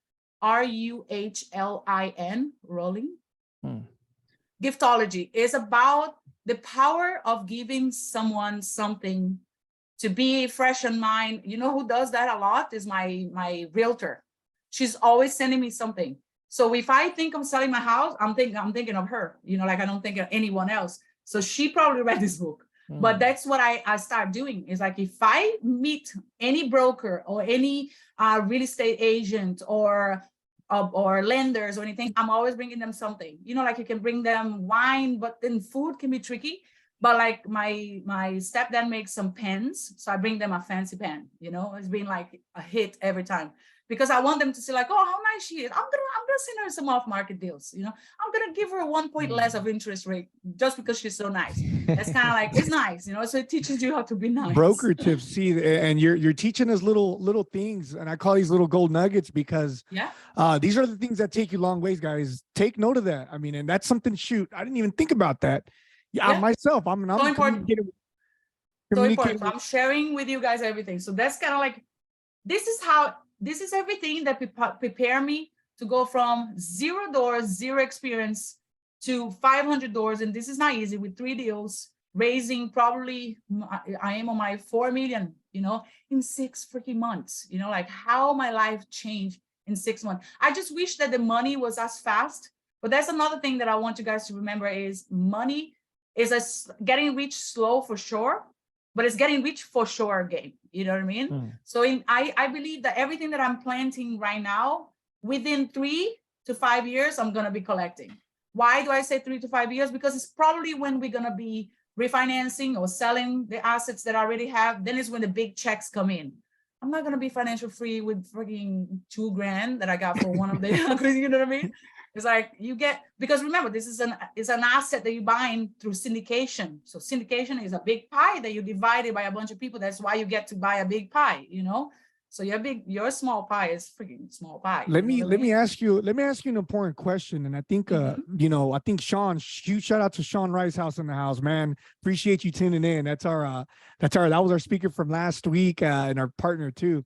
Ruhlin, Rowling. Giftology is about the power of giving someone something to be fresh in mind. You know who does that a lot is my realtor. She's always sending me something. So if I think I'm selling my house, I'm thinking of her, you know, like I don't think of anyone else. So she probably read this book. But that's what I start doing is like, if I meet any broker or any real estate agent or lenders or anything, I'm always bringing them something, you know, like you can bring them wine, but then food can be tricky. But like my stepdad makes some pens. So I bring them a fancy pen, you know, it's been like a hit every time. Because I want them to see like, oh, how nice she is. I'm gonna send her some off-market deals. You know, I'm gonna give her 1 point less of interest rate just because she's so nice. It's kind of like, it's nice, you know. So it teaches you how to be nice. Broker tips, see, and you're teaching us little things, and I call these little gold nuggets because these are the things that take you long ways, guys. Take note of that. I mean, and that's something. Shoot, I didn't even think about that. Myself, I'm so important. So important. Communicate. So I'm sharing with you guys everything. So that's kind of like, this is everything that prepare me to go from 0 doors, 0 experience to 500 doors. And this is not easy with 3 deals, raising probably, I am on my 4 million, you know, in 6 freaking months, you know, like how my life changed in 6 months. I just wish that the money was as fast, but that's another thing that I want you guys to remember is money is getting rich slow for sure, but it's getting rich for sure game. You know what I mean? So I believe that everything that I'm planting right now, within 3 to 5 years, I'm going to be collecting. Why do I say 3 to 5 years? Because it's probably when we're going to be refinancing or selling the assets that I already have. Then is when the big checks come in. I'm not going to be financial free with freaking $2,000 that I got for one of the, you know what I mean? It's like you get, because remember, this is an asset that you're buying through syndication. So syndication is a big pie that you divided by a bunch of people. That's why you get to buy a big pie, you know? So your small pie is freaking small pie. Let me ask you an important question. And I think, you know, I think Sean, huge shout out to Sean Ricehouse in the house, man. Appreciate you tuning in. That was our speaker from last week and our partner too.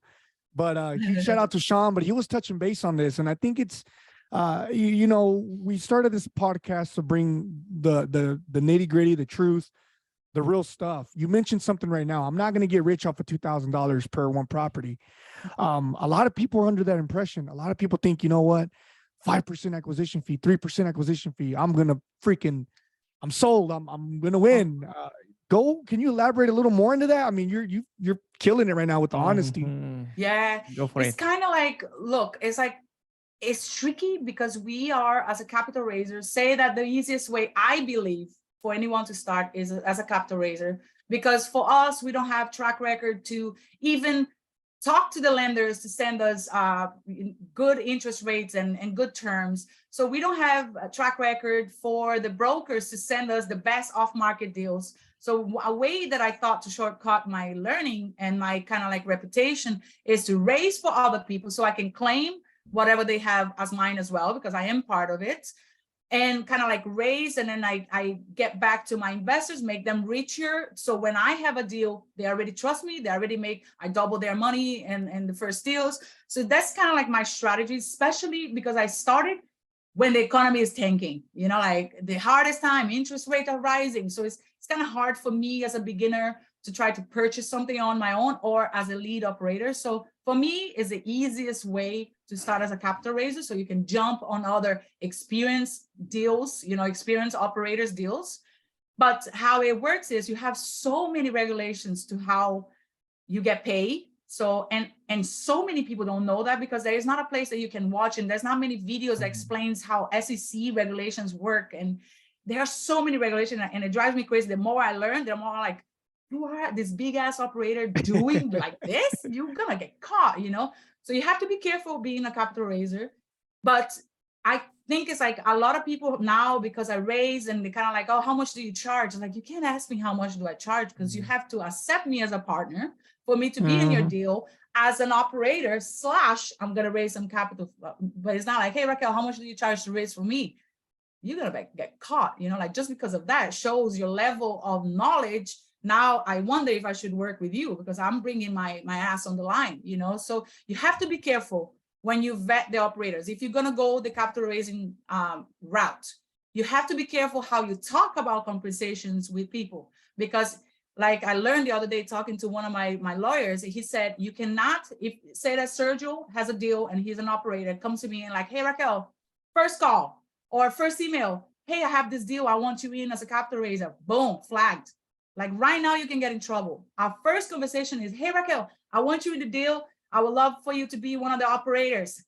But huge shout out to Sean, but he was touching base on this. And I think it's, you know, we started this podcast to bring the nitty gritty, the truth, the real stuff. You mentioned something right now. I'm not going to get rich off of $2,000 per one property. A lot of people are under that impression. A lot of people think, you know what, 5% acquisition fee, 3% acquisition fee. I'm sold. I'm going to win. Can you elaborate a little more into that? I mean, you're killing it right now with the honesty. Yeah. Go for it. It's kind of like, look, it's tricky because we are, as a capital raiser, say that the easiest way, I believe, for anyone to start is as a capital raiser, because for us, we don't have track record to even talk to the lenders to send us good interest rates and good terms. So we don't have a track record for the brokers to send us the best off-market deals. So a way that I thought to shortcut my learning and my kind of like reputation is to raise for other people so I can claim whatever they have as mine as well, because I am part of it, and kind of like raise. And then I get back to my investors, make them richer. So when I have a deal, they already trust me. They already I double their money and the first deals. So that's kind of like my strategy, especially because I started when the economy is tanking, you know, like the hardest time, interest rates are rising. So it's kind of hard for me as a beginner to try to purchase something on my own or as a lead operator. So for me, it's the easiest way to start as a capital raiser. So you can jump on other experience deals, you know, experienced operators deals. But how it works is you have so many regulations to how you get paid. So, and so many people don't know that because there is not a place that you can watch, and there's not many videos that explains how SEC regulations work. And there are so many regulations, and it drives me crazy. The more I learn, the more like, you are this big ass operator doing like this, you're gonna get caught, you know? So you have to be careful being a capital raiser. But I think it's like a lot of people now, because I raise and they kind of like, oh, how much do you charge? I'm like, you can't ask me how much do I charge, because you have to accept me as a partner for me to be in your deal as an operator / I'm gonna raise some capital. But it's not like, hey, Raquel, how much do you charge to raise for me? You're gonna get caught, you know, like just because of that shows your level of knowledge. Now I wonder if I should work with you because I'm bringing my ass on the line, you know? So you have to be careful when you vet the operators. If you're gonna go the capital raising route, you have to be careful how you talk about compensations with people, because like I learned the other day talking to one of my lawyers, he said, you cannot, say that Sergio has a deal and he's an operator, comes to me and like, hey, Raquel, first call or first email, hey, I have this deal, I want you in as a capital raiser, boom, flagged. Like right now you can get in trouble. Our first conversation is, hey, Raquel, I want you in the deal. I would love for you to be one of the operators.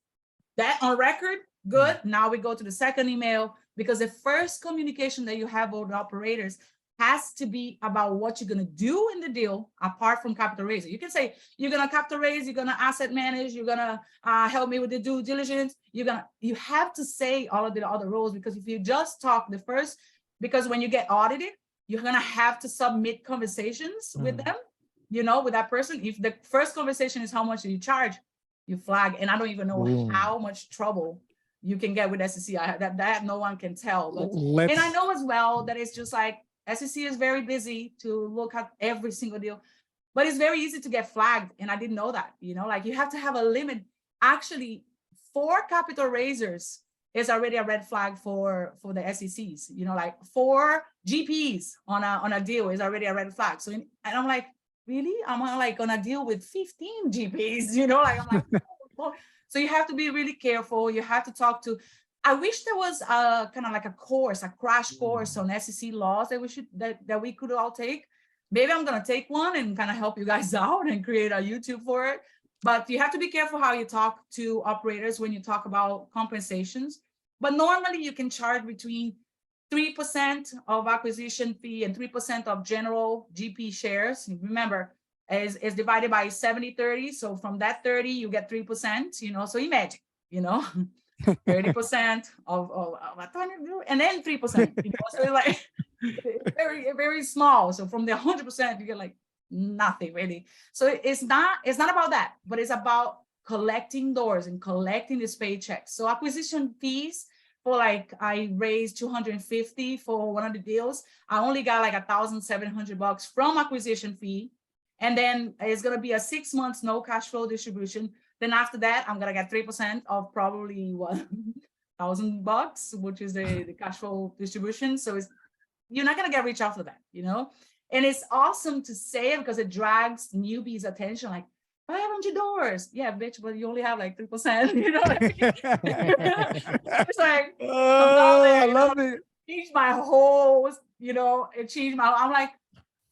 That on record, good. Now we go to the second email, because the first communication that you have with the operators has to be about what you're going to do in the deal apart from capital raising. You can say you're going to capital raise, you're going to asset manage, you're going to help me with the due diligence. You have to say all of the other roles, because if you just talk the first, because when you get audited, you're going to have to submit conversations with them, you know, with that person. If the first conversation is how much do you charge, you flag. And I don't even know how much trouble you can get with SEC. That no one can tell. But, and I know as well that it's just like, SEC is very busy to look at every single deal, but it's very easy to get flagged. And I didn't know that, you know, like you have to have a limit. Actually, 4 capital raisers is already a red flag for the SECs, you know, like 4 GPs on a deal is already a red flag. So, and I'm like, really? I'm like on a deal with 15 GPs, you know, like I'm like, oh. So you have to be really careful. You have to talk to, I wish there was a kind of like a course, a crash course on SEC laws that we should, that we could all take. Maybe I'm going to take one and kind of help you guys out and create a YouTube for it. But you have to be careful how you talk to operators when you talk about compensations. But normally you can charge between 3% of acquisition fee and 3% of general GP shares. Remember, is divided by 70-30. So from that 30, you get 3%, you know, so imagine, you know, 30% of and then 3%, you know, so it's like very, very small. So from the 100%, you get like nothing really. So it's not about that, but it's about collecting doors and collecting these paychecks. So acquisition fees, for like, I raised 250 for one of the deals. I only got like $1,700 from acquisition fee. And then it's going to be a 6 months, no cash flow distribution. Then after that, I'm going to get 3% of probably $1,000, which is the cash flow distribution. So you're not going to get rich after that, you know? And it's awesome to say it because it drags newbies' attention. Like, $500. Yeah, bitch, but you only have like 3%, you know? It's like, oh, I love it. Changed my whole, you know, it changed my, I'm like,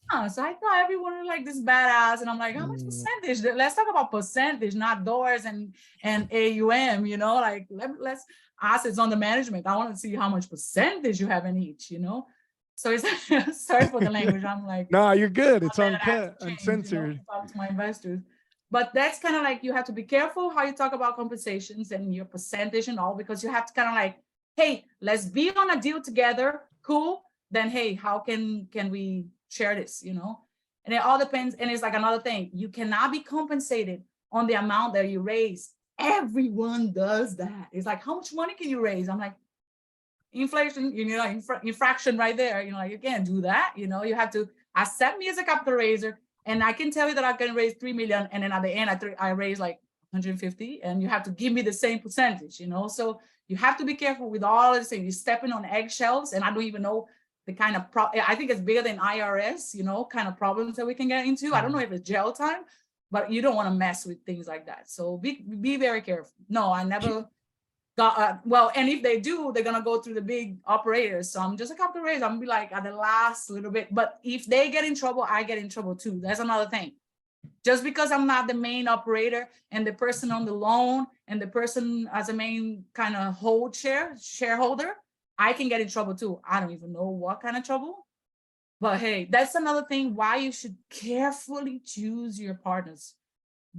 huh, so I thought everyone was like this badass. And I'm like, how much percentage? Let's talk about percentage, not doors and AUM, you know, like let's assets under management. I want to see how much percentage you have in each, you know? So it's, sorry for the language. I'm like, no, you're good. It's uncut, uncensored. You know, talk to my investors. But that's kind of like, you have to be careful how you talk about compensations and your percentage and all, because you have to kind of like, hey, let's be on a deal together. Cool. Then, hey, how can we share this, you know? And it all depends. And it's like another thing. You cannot be compensated on the amount that you raise. Everyone does that. It's like, how much money can you raise? I'm like, inflation, you know, infraction right there. You know, like, you can't do that. You know, you have to accept me as a capital raiser. And I can tell you that I can raise 3 million. And then at the end, I raise like 150, and you have to give me the same percentage, you know? So you have to be careful with all of this thing. You're stepping on eggshells, and I don't even know the kind of, I think it's bigger than IRS, you know, kind of problems that we can get into. I don't know if it's jail time, but you don't want to mess with things like that. So be very careful. No, I never got, well, and if they do, they're going to go through the big operators. So I'm just a capital raiser. I'm going to be like at the last little bit, but if they get in trouble, I get in trouble too. That's another thing. Just because I'm not the main operator and the person on the loan and the person as a main kind of shareholder, I can get in trouble too. I don't even know what kind of trouble, but hey, that's another thing why you should carefully choose your partners.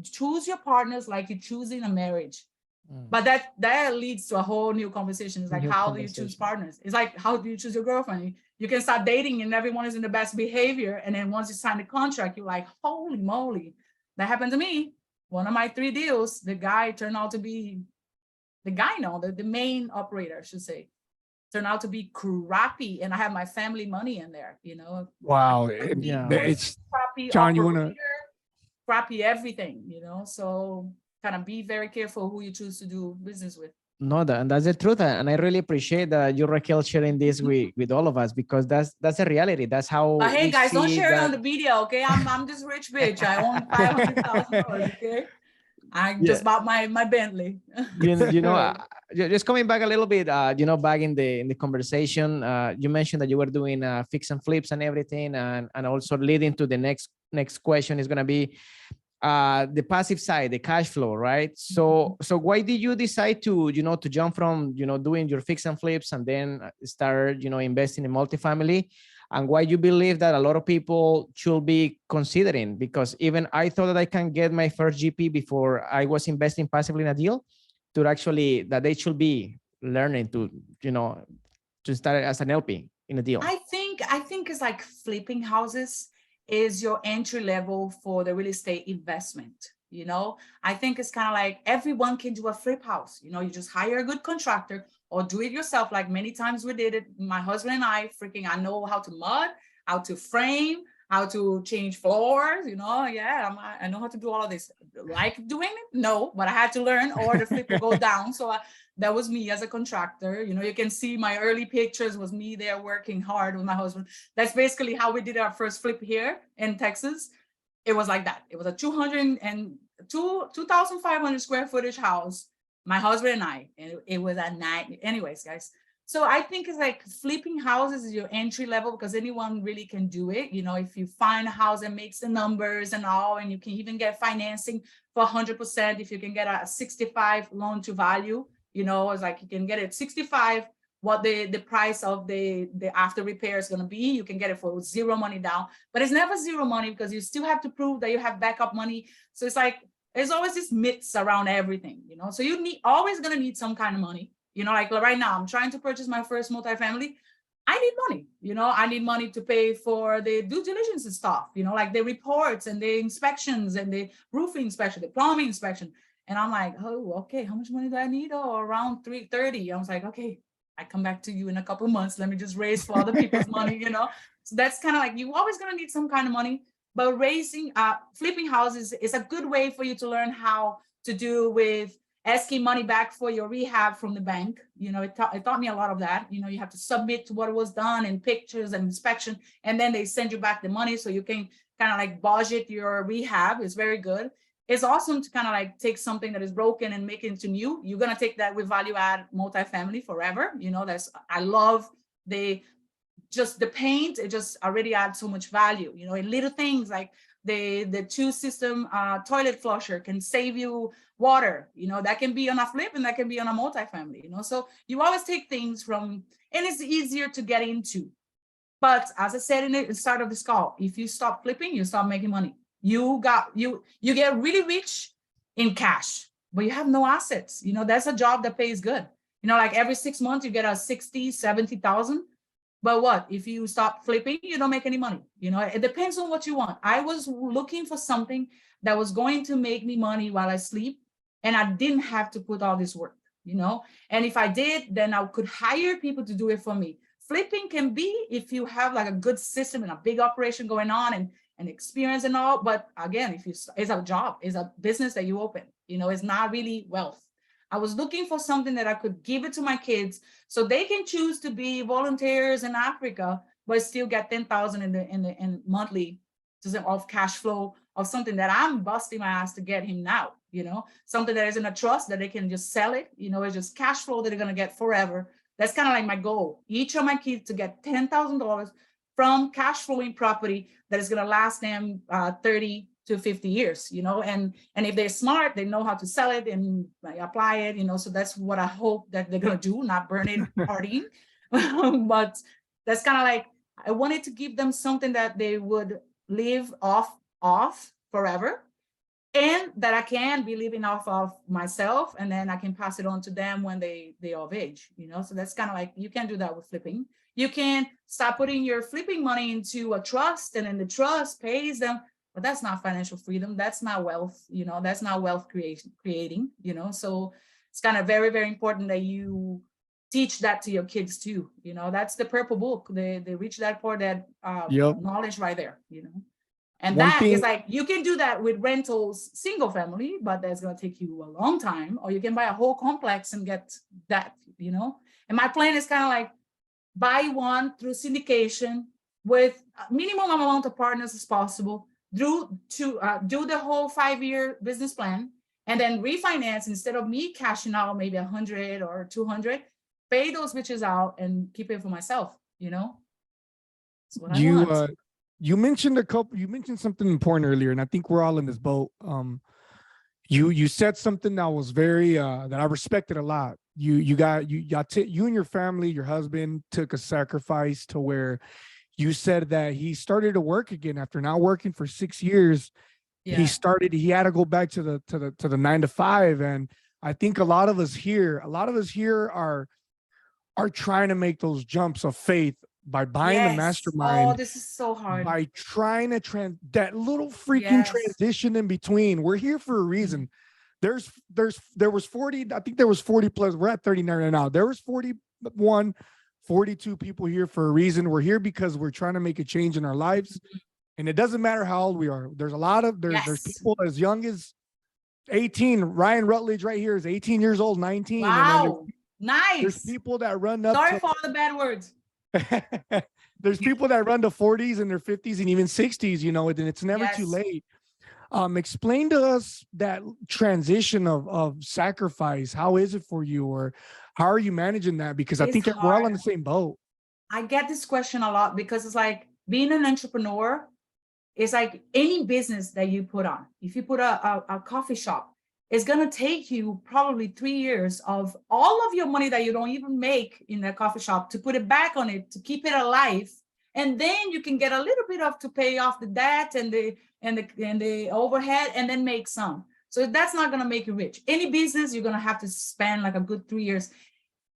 Choose your partners like you're choosing a marriage. But that leads to a whole new conversation. It's like, how do you choose partners? It's like, how do you choose your girlfriend? You can start dating and everyone is in the best behavior. And then once you sign the contract, you're like, holy moly, that happened to me. One of my 3 deals, the guy turned out to be, the main operator, I should say, turned out to be crappy. And I have my family money in there, you know? Wow. Yeah. It's crappy John, operator, you want to? crappy everything, you know? So kind of be very careful who you choose to do business with. No, and that's the truth. And I really appreciate that you, Raquel, sharing this with all of us, because that's the reality. That's how. But hey, guys, don't share it that... on the video, okay? I'm this rich bitch. I own $500,000, okay? I just bought my Bentley. you know, just coming back a little bit, you know, back in the conversation, you mentioned that you were doing fix and flips and everything, and also leading to the next question is going to be the passive side, the cash flow, right? So why did you decide to, you know, to jump from, you know, doing your fix and flips and then start, you know, investing in multifamily? And why you believe that a lot of people should be considering? Because even I thought that I can get my first GP before I was investing passively in a deal, to actually that they should be learning to, you know, to start as an LP in a deal. I think it's like flipping houses is your entry level for the real estate investment. You know, I think it's kind of like everyone can do a flip house. You know, you just hire a good contractor or do it yourself. Like many times we did it. My husband and I I know how to mud. how to frame, how to change floors, yeah, I know how to do all of this. Like doing it? No, but I had to learn, or the flip will go down. So that was me as a contractor. You can see my early pictures was me there working hard with my husband. That's basically how we did our first flip here in Texas. It was like that. It was a 2,500 square footage house, my husband and I, and it was a night. Anyways, guys. So I think it's like flipping houses is your entry level, because anyone really can do it. If you find a house that makes the numbers and all, and you can even get financing for 100%. If you can get a 65 loan to value, it's like you can get it 65, what the price of the after repair is going to be. You can get it for zero money down, but it's never zero money, because you still have to prove that you have backup money. So it's like, there's always this myths around everything, so you always going to need some kind of money. Like right now, I'm trying to purchase my first multifamily. I need money, I need money to pay for the due diligence and stuff, like the reports and the inspections and the roofing inspection, the plumbing inspection. And I'm like, oh, okay, how much money do I need? Oh, around 330. I was like, okay, I come back to you in a couple of months. Let me just raise for other people's money, So that's kind of like, you always going to need some kind of money, but flipping houses is a good way for you to learn how to do with asking money back for your rehab from the bank. It taught me a lot of that. You have to submit to what was done and pictures and inspection, and then they send you back the money so you can kind of like budget your rehab. It's very good. It's awesome to kind of like take something that is broken and make it into new. You're going to take that with value add multifamily forever. I love the paint. It just already adds so much value, in little things like the two system toilet flusher can save you water, that can be on a flip and that can be on a multifamily, so you always take things from, and it's easier to get into. But as I said in the start of this call, if you stop flipping, you stop making money. You get really rich in cash, but you have no assets. That's a job that pays good. Like every 6 months you get a 60, 70,000. But what if you stop flipping? You don't make any money. It depends on what you want. I was looking for something that was going to make me money while I sleep, and I didn't have to put all this work. And if I did, then I could hire people to do it for me. Flipping can be if you have like a good system and a big operation going on and experience and all. But again, it's a job, it's a business that you open. It's not really wealth. I was looking for something that I could give it to my kids so they can choose to be volunteers in Africa, but still get 10,000 in monthly of cash flow of something that I'm busting my ass to get him now, something that is in a trust that they can just sell it. It's just cash flow that they're going to get forever. That's kind of like my goal. Each of my kids to get $10,000 from cash flowing property that is going to last them 30 to 50 years, and if they're smart, they know how to sell it and apply it, so that's what I hope that they're going to do, not burn it partying. But that's kind of like, I wanted to give them something that they would live off forever, and that I can be living off of myself, and then I can pass it on to them when they're of age, so that's kind of like, you can do that with flipping. You can start putting your flipping money into a trust, and then the trust pays them. But that's not financial freedom. That's not wealth, that's not wealth creating, so it's kind of very, very important that you teach that to your kids too. That's the purple book, the Rich Dad Poor Dad knowledge right there, and that is like, you can do that with rentals, single family, but that's going to take you a long time, or you can buy a whole complex and get that, and my plan is kind of like, buy one through syndication with minimum amount of partners as possible, do the whole 5-year business plan, and then refinance. Instead of me cashing out maybe 100 or 200, pay those bitches out and keep it for myself. That's what I want. You mentioned something important earlier, and I think we're all in this boat. You said something that was very that I respected a lot. You and your family, your husband took a sacrifice to where you said that he started to work again after not working for 6 years. Yeah. He had to go back to the 9 to 5. And I think a lot of us here are trying to make those jumps of faith by buying the mastermind. Oh, this is so hard. By trying to that little freaking transition in between. We're here for a reason. There was 40, I think there was 40 plus, we're at 39 right now. There was 41 42 people here for a reason. We're here because we're trying to make a change in our lives. And it doesn't matter how old we are. There's a lot of, there's people as young as 18. Ryan Rutledge right here is 18 years old, 19. Wow. And Nice. there's people that run up Sorry to, for all the bad words. there's people that run to 40s and their 50s and even 60s, you know, and it's never too late. Explain to us that transition of sacrifice. How is it for you, or how are you managing that? Because I think that we're all on the same boat. I get this question a lot because it's like being an entrepreneur is like any business that you put on. If you put a coffee shop, it's going to take you probably 3 years of all of your money that you don't even make in that coffee shop to put it back on it, to keep it alive. And then you can get a little bit of to pay off the debt and the overhead, and then make some. So that's not going to make you rich. Any business, you're going to have to spend like a good 3 years.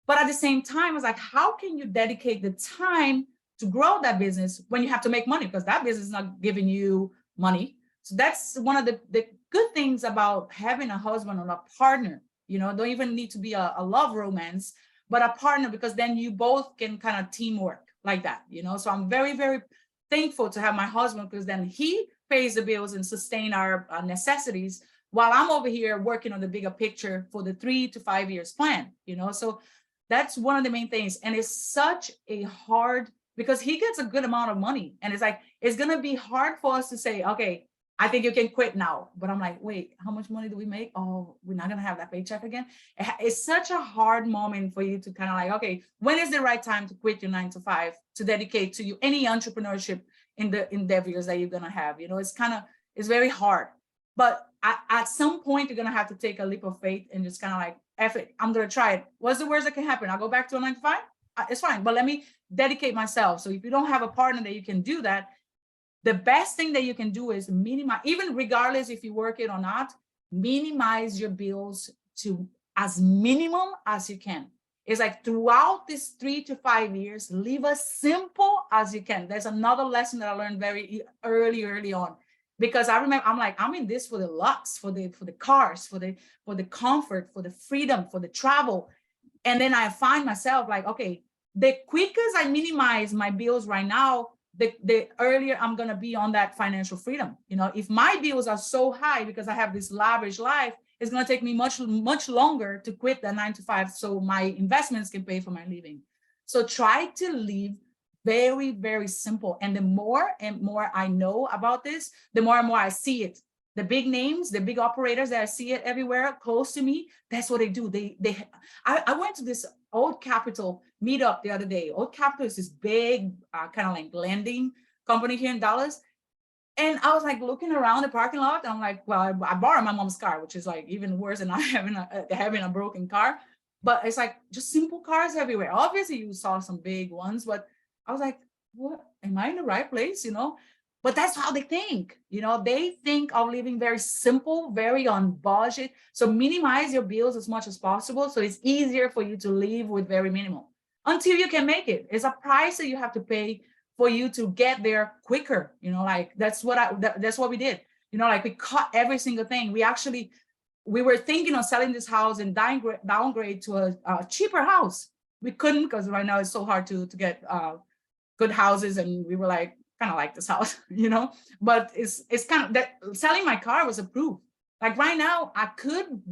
But at the same time, it's like, how can you dedicate the time to grow that business when you have to make money? Because that business is not giving you money. So that's one of the good things about having a husband or a partner. You know, don't even need to be a love romance, but a partner, because then you both can kind of teamwork like that, you know. So I'm very, very thankful to have my husband, because then he pays the bills and sustain our necessities while I'm over here working on the bigger picture for the 3 to 5 years plan, you know. So that's one of the main things. And it's such a hard, because he gets a good amount of money, and it's like, it's going to be hard for us to say, okay, I think you can quit now. But I'm like, wait, how much money do we make? Oh, we're not going to have that paycheck again. It's such a hard moment for you to kind of like, okay, when is the right time to quit your 9 to 5 to dedicate to you any entrepreneurship in the endeavors that you're going to have? You know, it's very hard. But at some point, you're going to have to take a leap of faith and just kind of like, F it, I'm going to try it. What's the worst that can happen? I'll go back to a 9 to 5? It's fine, but let me dedicate myself. So if you don't have a partner that you can do that, the best thing that you can do is minimize, even regardless if you work it or not, minimize your bills to as minimum as you can. It's like throughout these 3 to 5 years, live as simple as you can. There's another lesson that I learned very early on, because I remember I'm in this for the lux, for the cars, for the comfort, for the freedom, for the travel. And then I find myself like, okay, the quicker I minimize my bills right now, the earlier I'm going to be on that financial freedom. You know, if my bills are so high because I have this lavish life, it's going to take me much longer to quit the 9 to 5 so my investments can pay for my living. So try to live very, very simple. And the more and more I know about this, the more and more I see it. The big names, the big operators that I see it everywhere close to me, that's what they do. I went to this Old Capital meetup the other day. Old Capital is this big kind of like lending company here in Dallas. And I was like looking around the parking lot. And I'm like, well, I borrowed my mom's car, which is like even worse than not having a broken car. But it's like just simple cars everywhere. Obviously, you saw some big ones, but I was like, what? Am I in the right place? You know? But that's how they think, you know, they think of living very simple, very on budget. So minimize your bills as much as possible. So it's easier for you to live with very minimal until you can make it. It's a price that you have to pay for you to get there quicker. You know, like that's what we did. You know, like we cut every single thing. We were thinking of selling this house and downgrade to a cheaper house. We couldn't, because right now it's so hard to get good houses. And we were like, kind of like this house, you know, but it's kind of that selling my car was a proof. Like right now I could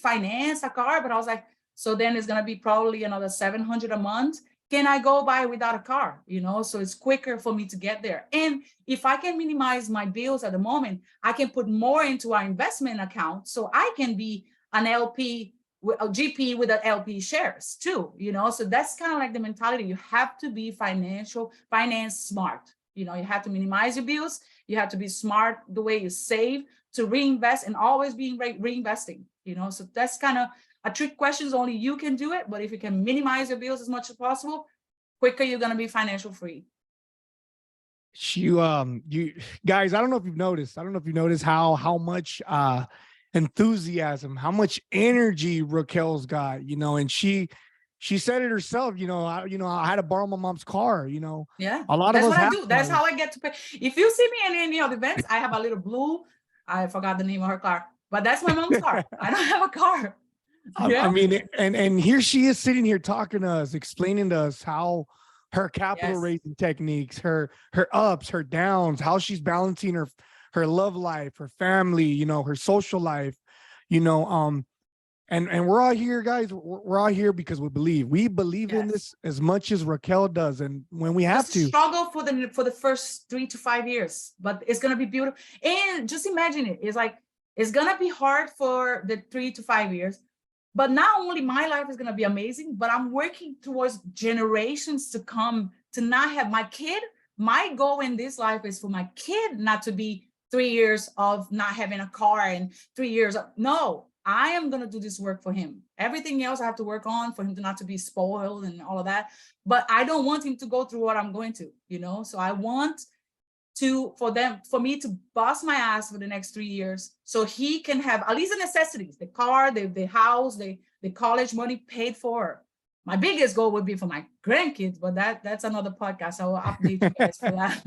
finance a car, but I was like, so then it's going to be probably another $700 a month. Can I go buy without a car? You know, so it's quicker for me to get there. And if I can minimize my bills at the moment, I can put more into our investment account. So I can be an LP, a GP with an LP shares too, you know, so that's kind of like the mentality. You have to be finance smart. You know, you have to minimize your bills. You have to be smart the way you save to reinvest, and always being reinvesting, you know. So that's kind of a trick question. Only you can do it. But if you can minimize your bills as much as possible, quicker you're going to be financial free. You guys, I don't know if you've noticed how much enthusiasm, how much energy Raquel's got, you know, and she said it herself, I had to borrow my mom's car, you know. Yeah, a lot of us what I do. That's how I get to pay. If you see me in any of the events, I have a little blue, I forgot the name of her car, but that's my mom's car. I don't have a car. I mean, and here she is sitting here talking to us, explaining to us how her capital raising techniques, her ups, her downs, how she's balancing her love life, her family, you know, her social life, you know, and we're all here, guys. We're all here because we believe in this as much as Raquel does, and when we have to struggle for the first 3 to 5 years, but it's gonna be beautiful. And just imagine it. It's like it's gonna be hard for the 3 to 5 years, but not only my life is gonna be amazing, but I'm working towards generations to come to not have my kid. My goal in this life is for my kid not to be 3 years of not having a car and 3 years of no. I am going to do this work for him. Everything else I have to work on for him to not to be spoiled and all of that. But I don't want him to go through what I'm going to, you know? So I want for me to bust my ass for the next 3 years so he can have at least the necessities, the car, the house, the college money paid for. My biggest goal would be for my grandkids, but that's another podcast. I will update you guys for that.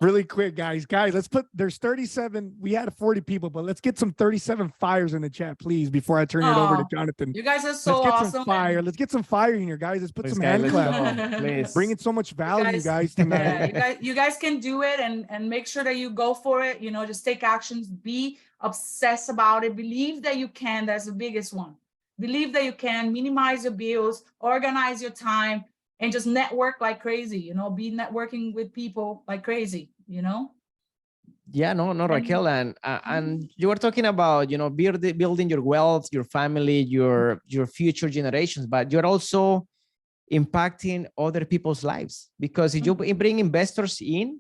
Really quick, guys, let's there's 37. We had 40 people, but let's get some 37 fires in the chat, please, before I turn it over to Jonathan. You guys are so awesome. Some fire. Let's get some fire in here, guys. Let's put some hand clap. Please. Bringing so much value, guys, tonight. Yeah, you guys can do it and make sure that you go for it. You know, just take actions, be obsessed about it. Believe that you can. That's the biggest one. Believe that you can minimize your bills, organize your time, and just network like crazy, you know, be networking with people like crazy, you know? Yeah, no, Raquel. And you were talking about, you know, building your wealth, your family, your future generations, but you're also impacting other people's lives, because if you bring investors in,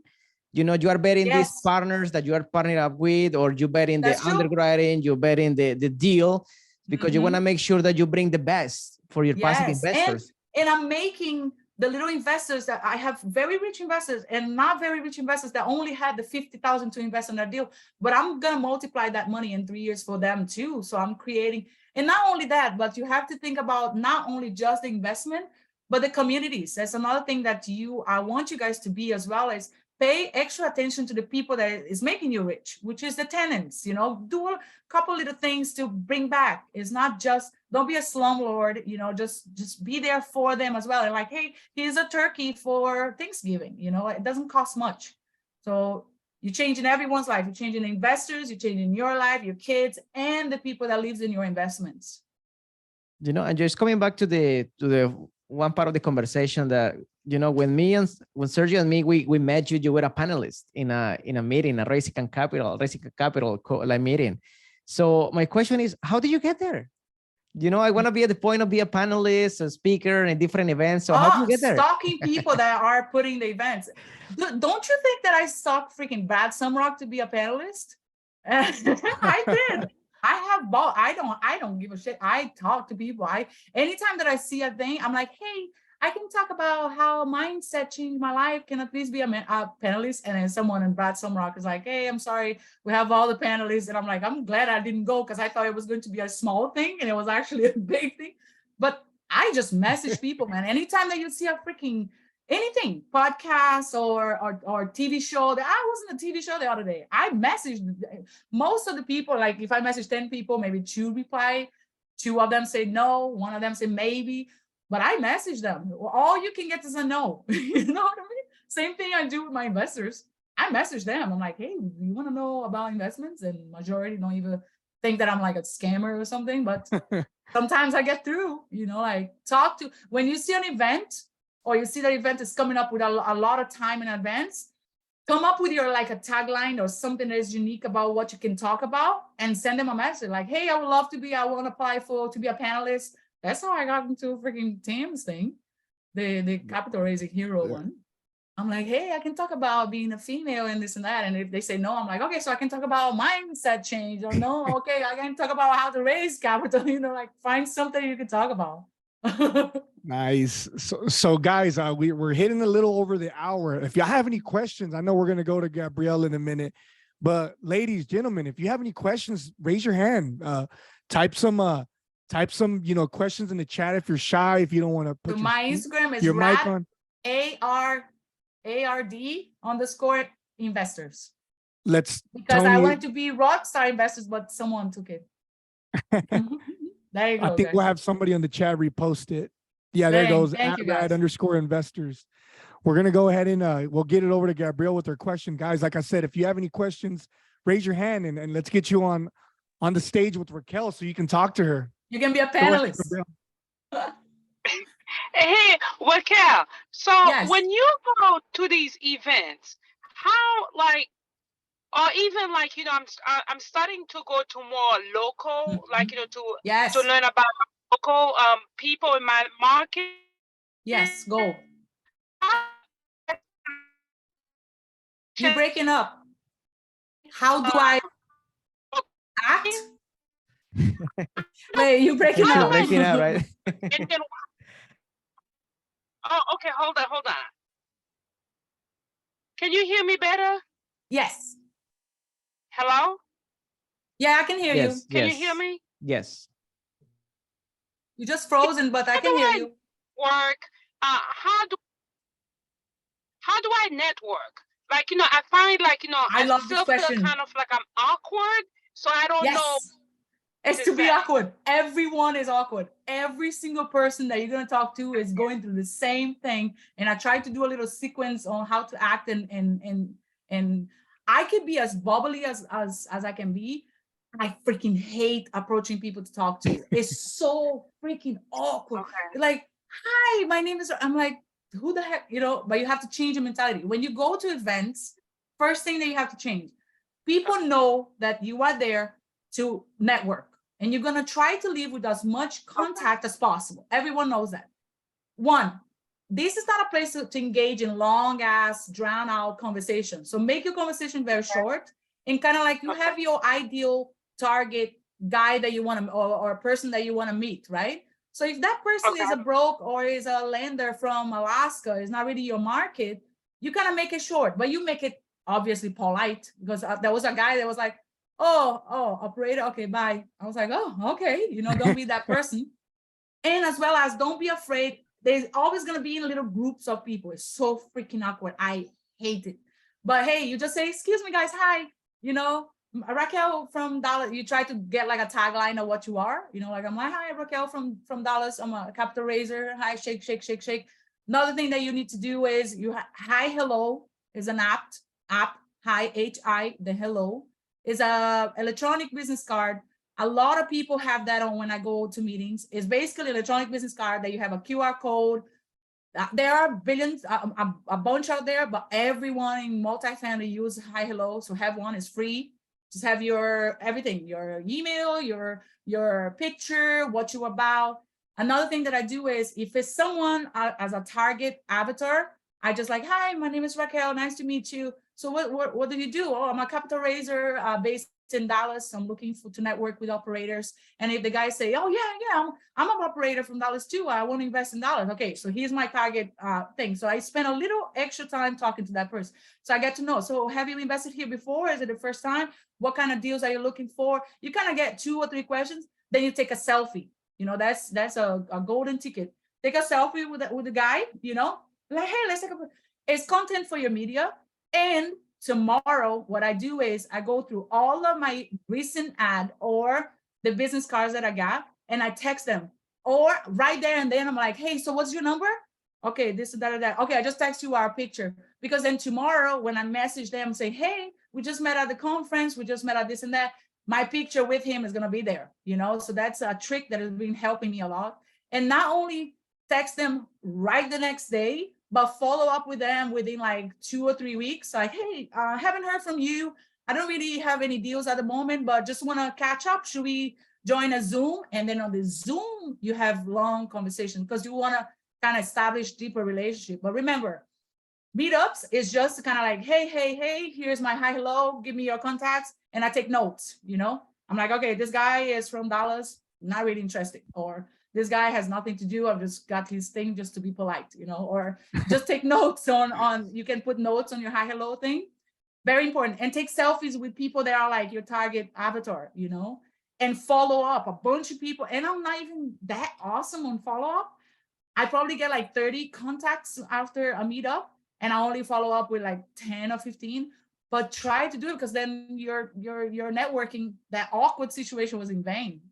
you know, you are betting these partners that you are partnering up with, or you bet in the underwriting, you bet in the deal, because you want to make sure that you bring the best for your passive investors. And I'm making the little investors that I have very rich investors and not very rich investors that only had the 50,000 to invest in their deal, but I'm going to multiply that money in 3 years for them too. So I'm creating, and not only that, but you have to think about not only just the investment, but the communities. That's another thing that I want you guys to be as well, as pay extra attention to the people that is making you rich, which is the tenants, you know, do a couple little things to bring back. It's not just, don't be a slumlord, you know, just be there for them as well. And like, hey, here's a turkey for Thanksgiving, you know, it doesn't cost much. So you're changing everyone's life. You're changing investors, you're changing your life, your kids, and the people that lives in your investments. You know, and just coming back to the one part of the conversation that, you know, when Sergio and me, we met you were a panelist in a meeting, a Raising Capital meeting. So my question is, how did you get there? You know, I want to be at the point of be a panelist, a speaker in different events. So how do you get there? Stalking people that are putting the events. Don't you think that I stalked freaking Brad Sumrock to be a panelist? I did. I have bought. I don't give a shit. I talk to people. Anytime that I see a thing, I'm like, hey, I can talk about how mindset changed my life. Can I please be a panelist? And then someone in Brad Sumrock is like, hey, I'm sorry, we have all the panelists. And I'm like, I'm glad I didn't go, because I thought it was going to be a small thing and it was actually a big thing. But I just message people, man. Anytime that you see a freaking anything, podcast or TV show, that I was in a TV show the other day. I messaged most of the people. Like if I message 10 people, maybe 2 reply, 2 of them say no, 1 of them say maybe. But I message them. All you can get is a no. You know what I mean? Same thing I do with my investors. I message them. I'm like, hey, you want to know about investments? And majority don't even think that I'm like a scammer or something. But sometimes I get through, you know, like when you see an event or you see that event is coming up with a lot of time in advance, come up with your like a tagline or something that is unique about what you can talk about and send them a message like, hey, I would love to I want to apply to be a panelist. That's how I got into freaking Tim's thing, the capital raising hero one. I'm like, hey, I can talk about being a female and this and that. And if they say no, I'm like, okay, so I can talk about mindset change. Or no, okay, I can talk about how to raise capital, you know, like find something you can talk about. Nice. So guys, we're hitting a little over the hour. If y'all have any questions, I know we're going to go to Gabrielle in a minute, but ladies, gentlemen, if you have any questions, raise your hand, type some, you know, questions in the chat if you're shy, if you don't want to put my Instagram is your mic on. ARD_investors. Because I wanted to be rockstar investors, but someone took it. There you I go, think we'll guys. have somebody on the chat repost it. Yeah, there Dang, goes. thank you, guys. @rad_investors. We're gonna go ahead and we'll get it over to Gabrielle with her question, guys. Like I said, if you have any questions, raise your hand and let's get you on the stage with Raquel so you can talk to her. You can be a Go ahead, panelist. Gabrielle. Hey, Raquel, so Yes. when you go to these events, how like, or even like, I'm starting to go to more local, like, Yes. to learn about local people in my market. Yes, go. You're breaking up. How do I act? Wait, you breaking She's up. breaking out, right? And then, oh, okay, hold on. Can you hear me better? Yes. Hello? Yeah, I can hear you. Yes, Can yes. you hear me? Yes. You just frozen, but I can hear you. Work. How do I network? Like, I find like, I love this still feel question. kind of like I'm awkward, so I don't know. Yes. It's to be awkward. Everyone is awkward. Every single person that you're going to talk to is going through the same thing. And I tried to do a little sequence on how to act, and I could be as bubbly as I can be. I freaking hate approaching people to talk to. It's so freaking awkward. Okay. Like, hi, my name is, I'm like, who the heck, but you have to change your mentality. When you go to events, first thing that you have to change, people know that you are there to network, and you're going to try to leave with as much contact as possible. Everyone knows that. One, this is not a place to engage in long ass, drown out conversation. So make your conversation very short, and kind of like you have your ideal target guy that you want to, or a person that you want to meet, right? So if that person is a broke or is a lender from Alaska, is not really your market, you kind of make it short, but you make it obviously polite, because there was a guy that was like, oh, operator, okay, bye. I was like, oh, okay, don't be that person. And as well as, don't be afraid. There's always going to be in little groups of people. It's so freaking awkward. I hate it. But hey, you just say, excuse me, guys, hi, Raquel from Dallas. You try to get like a tagline of what you are, like, I'm like, hi, Raquel from Dallas. I'm a capital raiser. Hi, shake, shake, shake, shake. Another thing that you need to do is hi, hello is an app, hi, hi, the hello is a electronic business card. A lot of people have that on when I go to meetings. It's basically an electronic business card that you have a QR code. There are billions, a bunch out there, but everyone in multifamily use hi, hello. So have one, is free. Just have your everything, your email, your picture, what you're about. Another thing that I do is, if it's someone as a target avatar, I just like, hi, my name is Raquel. Nice to meet you. So what do you do? Oh, I'm a capital raiser based in Dallas. I'm looking to network with operators. And if the guys say, oh yeah, I'm an operator from Dallas too. I want to invest in Dallas. Okay, so here's my target thing. So I spend a little extra time talking to that person. So I get to know. So have you invested here before? Is it the first time? What kind of deals are you looking for? You kind of get 2 or 3 questions. Then you take a selfie. That's a golden ticket. Take a selfie with the guy, like, hey, let's take a, it's content for your media. And tomorrow, what I do is I go through all of my recent ad or the business cards that I got, and I text them, or right there and then I'm like, hey, so what's your number? Okay, this is that. Okay, I just text you our picture, because then tomorrow when I message them, say, hey, we just met at the conference, we just met at this and that, my picture with him is going to be there, so that's a trick that has been helping me a lot. And not only text them right the next day, but follow up with them within like 2 or 3 weeks. Like, hey, haven't heard from you. I don't really have any deals at the moment, but just want to catch up. Should we join a Zoom? And then on the Zoom, you have long conversations, because you want to kind of establish deeper relationship. But remember, meetups is just kind of like, hey, here's my hi, hello, give me your contacts. And I take notes, I'm like, okay, this guy is from Dallas, not really interested. Or this guy has nothing to do. I've just got his thing just to be polite, or just take notes on, you can put notes on your hi, hello thing. Very important. And take selfies with people that are like your target avatar, and follow up a bunch of people. And I'm not even that awesome on follow up. I probably get like 30 contacts after a meetup, and I only follow up with like 10 or 15. But try to do it, because then your networking, that awkward situation was in vain,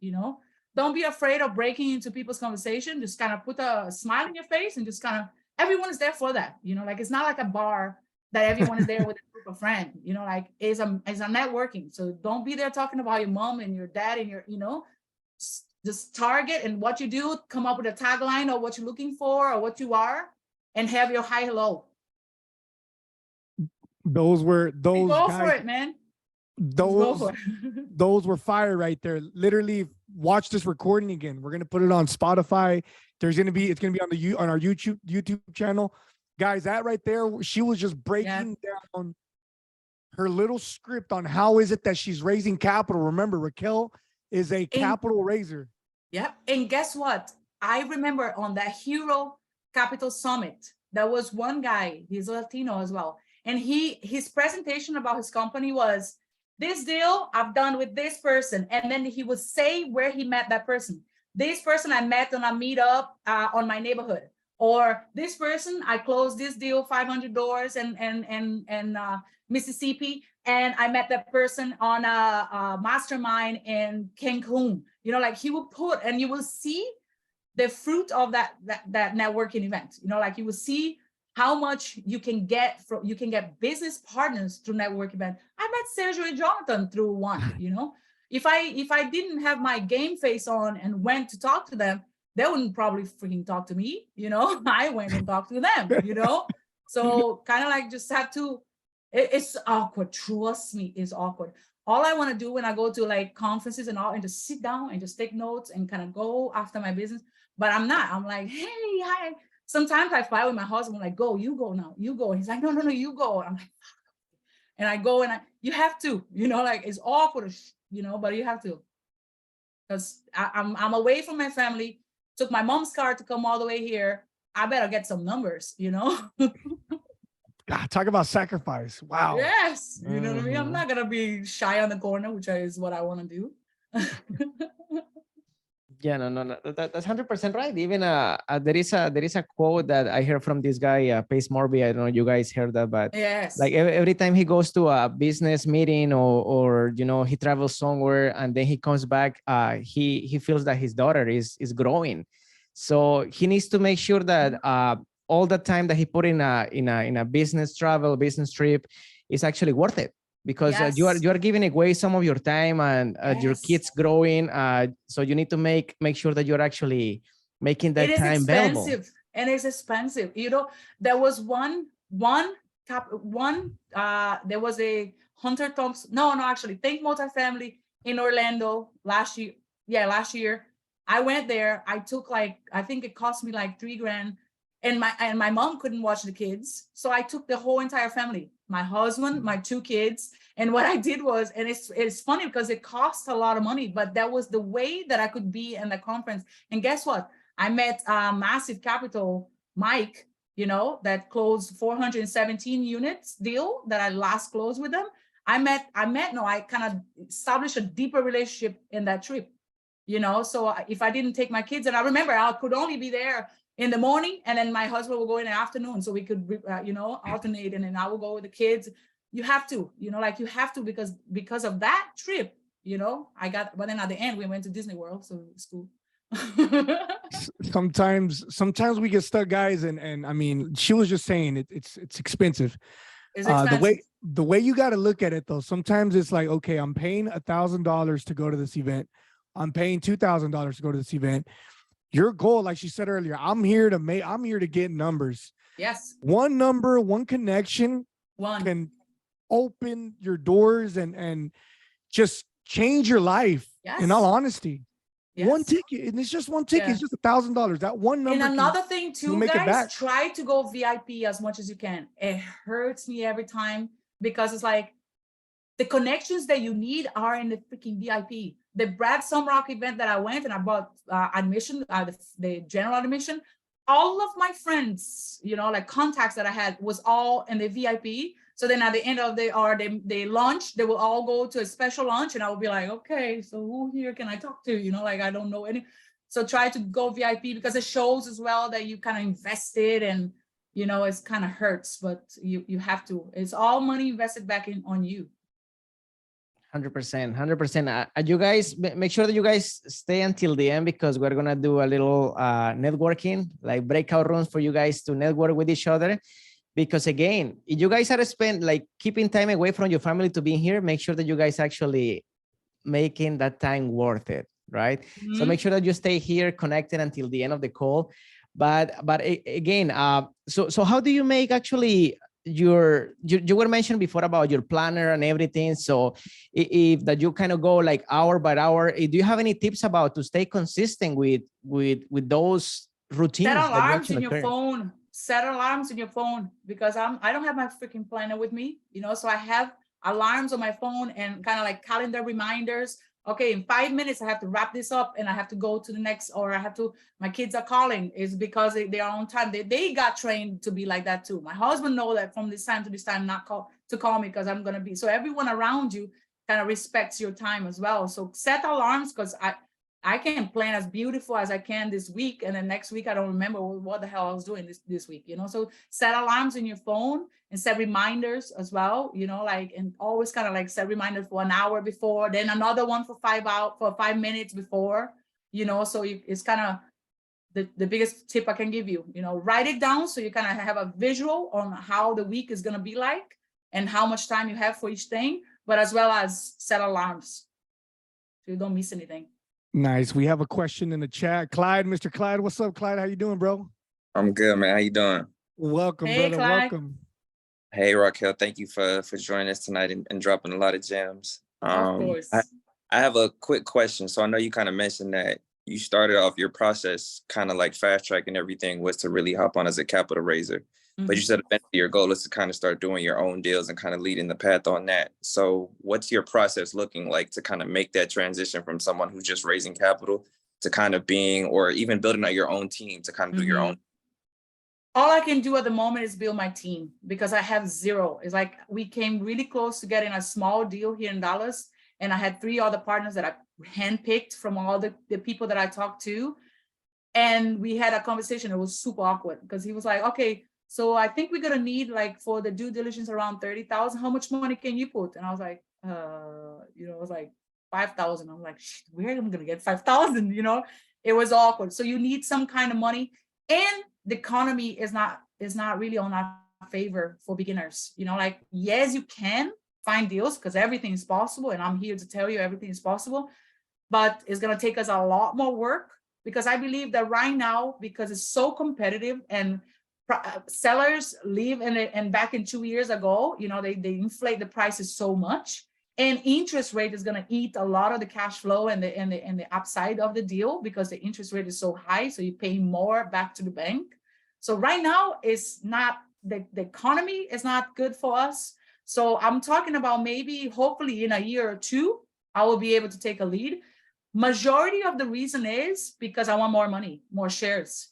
don't be afraid of breaking into people's conversation. Just kind of put a smile in your face and just kind of, everyone is there for that. You know, like it's not like a bar that everyone is there with a group of friends, you know, like it's a networking. So don't be there talking about your mom and your dad and your, you know, just target and what you do, come up with a tagline or what you're looking for or what you are, and have your hi hello. Those Go guys, for it, man. Those were fire right there. Literally, watch this recording again. We're gonna put it on Spotify. It's gonna be on our YouTube channel. Guys, that right there, she was just breaking down her little script on how is it that she's raising capital. Remember, Raquel is a capital raiser. Yep. And guess what? I remember on that Hero Capital Summit, there was one guy, he's Latino as well. And his presentation about his company was, this deal I've done with this person. And then he would say where he met that person. This person I met on a meetup on my neighborhood. Or this person, I closed this deal, 500 doors and Mississippi. And I met that person on a mastermind in Cancun. You know, like he will put, and you will see the fruit of that networking event. You know, like you will see how much you can get business partners through network event. I met Sergio and Jonathan through one, you know. If I didn't have my game face on and went to talk to them, they wouldn't probably freaking talk to me, you know. I went and talked to them, you know. So kind of like just have to, it's awkward. Trust me, it's awkward. All I want to do when I go to like conferences and all, and just sit down and just take notes and kind of go after my business. But I'm not. I'm like, hey, hi. Sometimes I fight with my husband, like, go, you go now, you go. And he's like, no, you go. I'm like, and I go and you have to, you know, like it's awkward, you know, but you have to. Because I'm away from my family, took my mom's car to come all the way here. I better get some numbers, you know? God, talk about sacrifice. Wow. Yes. You know what I mean? I'm not going to be shy on the corner, which is what I want to do. Yeah, no, that's 100% right. Even there is a quote that I heard from this guy, Pace Morby. I don't know if you guys heard that, but yes, like every time he goes to a business meeting or you know, he travels somewhere and then he comes back, he feels that his daughter is growing. So he needs to make sure that all the time that he put in a business trip is actually worth it. Because you are giving away some of your time and your kids growing. So you need to make sure that you're actually making that time valuable. And it's expensive. You know, there was there was a Hunter Thompson. No, actually, Think Multifamily in Orlando last year. Yeah, last year. I went there. I took I think it cost me like $3,000. And my mom couldn't watch the kids. So I took the whole entire family, my husband, my 2 kids. And what I did was, and it's funny because it costs a lot of money, but that was the way that I could be in the conference. And guess what? I met Massive Capital, Mike, you know, that closed 417 units deal that I last closed with them. I kind of established a deeper relationship in that trip, you know? So if I didn't take my kids, and I remember I could only be there in the morning, and then my husband will go in the afternoon, so we could, you know, alternate, and then I will go with the kids. You have to, you know, like you have to, because of that trip, you know, but then at the end we went to Disney World, so it's cool. Sometimes we get stuck, guys, and I mean, she was just saying it's expensive. It's expensive. The way you got to look at it though, sometimes it's like, okay, I'm paying $1,000 to go to this event. I'm paying $2,000 to go to this event. Your goal, like she said earlier, I'm here to get numbers. Yes. One number, one connection can open your doors and just change your life. Yes. In all honesty. Yes. One ticket, and it's just one ticket. Yeah. It's just $1,000. That one number. And another thing too, guys, try to go VIP as much as you can. It hurts me every time because it's like the connections that you need are in the freaking VIP. The Brad Sumrock event that I went and I bought admission, the general admission, all of my friends, you know, like contacts that I had was all in the VIP. So then at the end of the lunch, they will all go to a special lunch and I will be like, okay, so who here can I talk to? You know, like I don't know any. So try to go VIP because it shows as well that you kind of invested and, you know, it's kind of hurts, but you have to. It's all money invested back on you. 100%. You guys make sure that you guys stay until the end, because we're gonna do a little networking, like breakout rooms for you guys to network with each other. Because again, if you guys are keeping time away from your family to be here, make sure that you guys actually making that time worth it, right? So make sure that you stay here connected until the end of the call. But again, so how do you make actually you were mentioned before about your planner and everything. So if that you kind of go like hour by hour, do you have any tips about to stay consistent with those routines? Set alarms in your phone. Set alarms in your phone, because I don't have my freaking planner with me, so I have alarms on my phone and kind of like calendar reminders. Okay, in 5 minutes, I have to wrap this up and I have to go to the next, or my kids are calling. Is because they are on time. They got trained to be like that too. My husband know that from this time to this time, not to call me, because I'm going to be, so everyone around you kind of respects your time as well. So set alarms, because I can plan as beautiful as I can this week, and then next week I don't remember what the hell I was doing this week, So set alarms in your phone and set reminders as well, and always kind of like set reminders for an hour before, then another one for 5 minutes before, So it's kind of the biggest tip I can give you. Write it down so you kind of have a visual on how the week is going to be like and how much time you have for each thing, but as well as set alarms so you don't miss anything. Nice. We have a question in the chat. Clyde, Mr. Clyde, what's up, Clyde? How you doing, bro? I'm good, man. How you doing? Welcome, Hey, brother. Clyde. Welcome. Hey, Raquel. Thank you for joining us tonight and dropping a lot of gems. Of course. I have a quick question. So I know you kind of mentioned that you started off your process kind of like fast tracking everything was to really hop on as a capital raiser. But you said eventually your goal is to kind of start doing your own deals and kind of leading the path on that. So what's your process looking like to kind of make that transition from someone who's just raising capital to kind of being, or even building out your own team to kind of do your own? All I can do at the moment is build my team, because I have zero. It's like we came really close to getting a small deal here in Dallas, and I had 3 other partners that I handpicked from all the people that I talked to. And we had a conversation. It was super awkward, because he was like, okay, so I think we're gonna need, like, for the due diligence around 30,000. How much money can you put? And I was like, it was like 5,000. I'm like, where am I gonna get 5,000? It was awkward. So you need some kind of money, and the economy is not really on our favor for beginners. Like, yes, you can find deals because everything is possible, and I'm here to tell you everything is possible, but it's gonna take us a lot more work, because I believe that right now, because it's so competitive and sellers leave and back in 2 years ago, they inflate the prices so much, and interest rate is going to eat a lot of the cash flow and the upside of the deal, because the interest rate is so high, so you pay more back to the bank. So right now it's not the economy is not good for us. So I'm talking about maybe hopefully in a year or 2 I will be able to take a lead. Majority of the reason is because I want more money, more shares,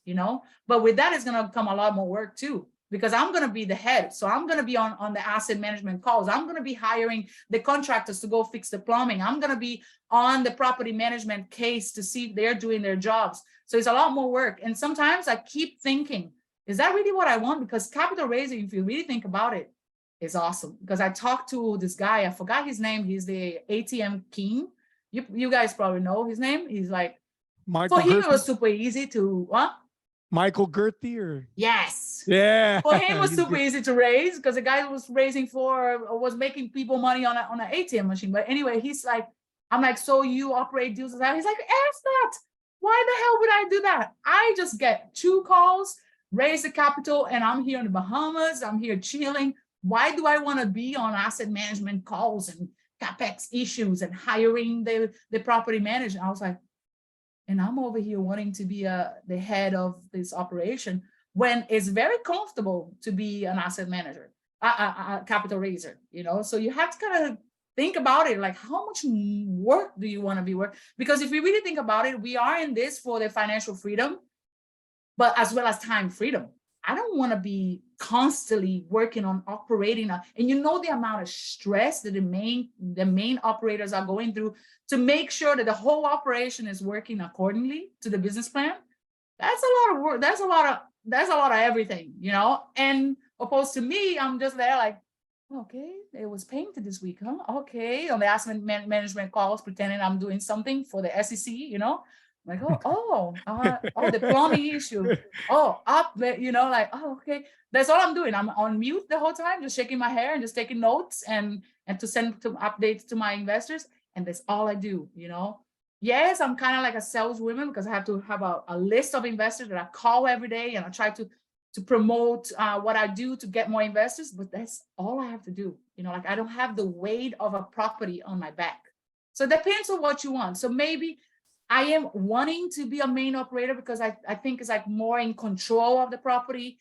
but with that is going to come a lot more work too, because I'm going to be the head. So I'm going to be on the asset management calls. I'm going to be hiring the contractors to go fix the plumbing. I'm going to be on the property management case to see if they're doing their jobs. So it's a lot more work. And sometimes I keep thinking, is that really what I want? Because capital raising, if you really think about it, is awesome. Because I talked to this guy, I forgot his name. He's the ATM king. You guys probably know his name. He's like, Michael for him, Gerthy? it was super easy to, what? Michael Gerthy, or? Yes. Yeah. For him, it was He's super good. easy to raise, because the guy was was making people money on an ATM machine. But anyway, he's like, I'm like, so you operate deals? He's like, ask that. Why the hell would I do that? I just get 2 calls, raise the capital, and I'm here in the Bahamas. I'm here chilling. Why do I want to be on asset management calls and CapEx issues and hiring the property manager? I was like, and I'm over here wanting to be the head of this operation, when it's very comfortable to be an asset manager, a capital raiser, So you have to kind of think about it, like, how much work do you want to be working? Because if we really think about it, we are in this for the financial freedom, but as well as time freedom. I don't want to be constantly working on operating, and the amount of stress that the main operators are going through to make sure that the whole operation is working accordingly to the business plan. That's a lot of work. That's a lot of everything, And opposed to me, I'm just there like, Okay, it was painted this week, huh? Okay, on the asset management calls, pretending I'm doing something for the SEC, you know, like, the plumbing issue. Oh, up there, you know, like, oh, okay. That's all I'm doing. I'm on mute the whole time, just shaking my hair and just taking notes and to send to updates to my investors. And that's all I do, you know. Yes, I'm kind of like a saleswoman because I have to have a list of investors that I call every day, and I try to promote what I do to get more investors, but that's all I have to do. You know, like I don't have the weight of a property on my back. So it depends on what you want. So maybe I am wanting to be a main operator because I think it's like more in control of the property.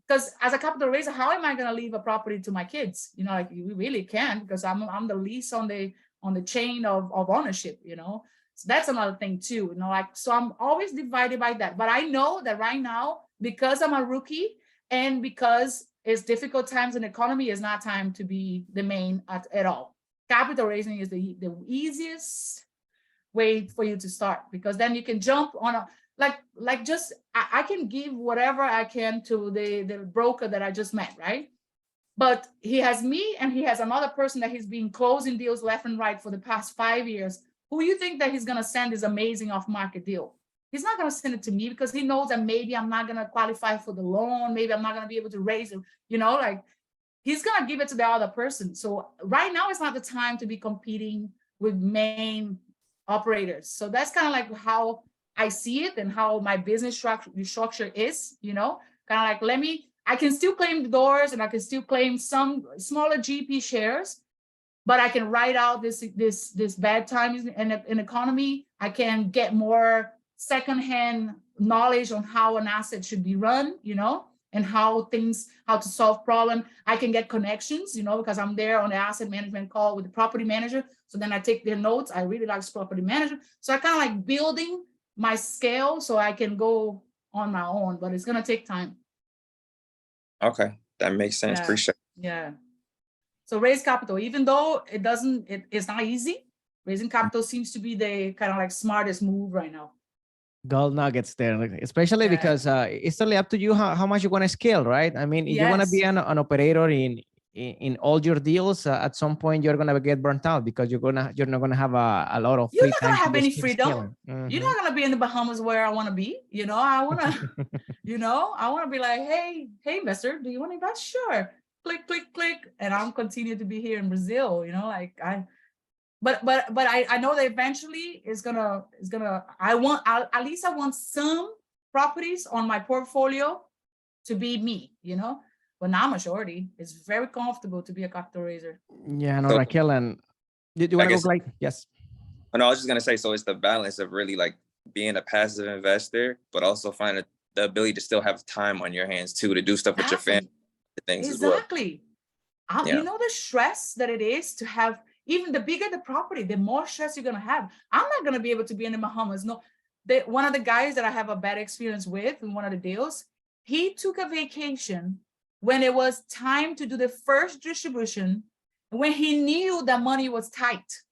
Because as a capital raiser, how am I going to leave a property to my kids? You know, like you really can't, because I'm the least on the chain of ownership, you know. So that's another thing too, you know, like, so I'm always divided by that. But I know that right now, because I'm a rookie and because it's difficult times in the economy, is not time to be the main at all. Capital raising is the easiest way for you to start, because then you can jump on a, like just, I can give whatever I can to the broker that I just met, right? But he has me and he has another person that he's been closing deals left and right for the past 5 years. Who you think that he's going to send this amazing off-market deal? He's not going to send it to me because he knows that maybe I'm not going to qualify for the loan. Maybe I'm not going to be able to raise it, you know, like he's going to give it to the other person. So right now is not the time to be competing with main operators. So that's kind of like how I see it and how my business structure is, you know, kind of like, I can still claim the doors and I can still claim some smaller GP shares, but I can ride out this bad times in economy. I can get more secondhand knowledge on how an asset should be run, you know, and how to solve problem. I can get connections, you know, because I'm there on the asset management call with the property manager. So then I take their notes. I really like property manager. So I kind of like building my scale so I can go on my own, but it's going to take time. Okay, that makes sense. Yeah. Appreciate it. Yeah. So raise capital, even though it's not easy, raising capital seems to be the kind of like smartest move right now. Gold nuggets there, especially because it's totally up to you how much you want to scale, right? I mean, if you want to be an operator in all your deals, at some point you're gonna get burnt out because you're not gonna have a lot of You're free not time. gonna have any freedom. You're not gonna be in the Bahamas where I want to be. You know, I want to, you know, I want to be like, hey, investor, do you want to invest? Sure. Click, click, click, and I'll continue to be here in Brazil. You know, like but I know that eventually it's gonna. At least I want some properties on my portfolio to be me. You know, but not majority. It's very comfortable to be a capital raiser. Yeah, no, So- Raquel, and do you want to go like yes? No, I was just gonna say, so it's the balance of really like being a passive investor, but also finding the ability to still have time on your hands too, to do stuff with your family, things as well. Exactly. You know the stress that it is to have, even the bigger the property, the more stress you're gonna have. I'm not gonna be able to be in the Bahamas. No, one of the guys that I have a bad experience with in one of the deals, he took a vacation when it was time to do the first distribution, when he knew that money was tight.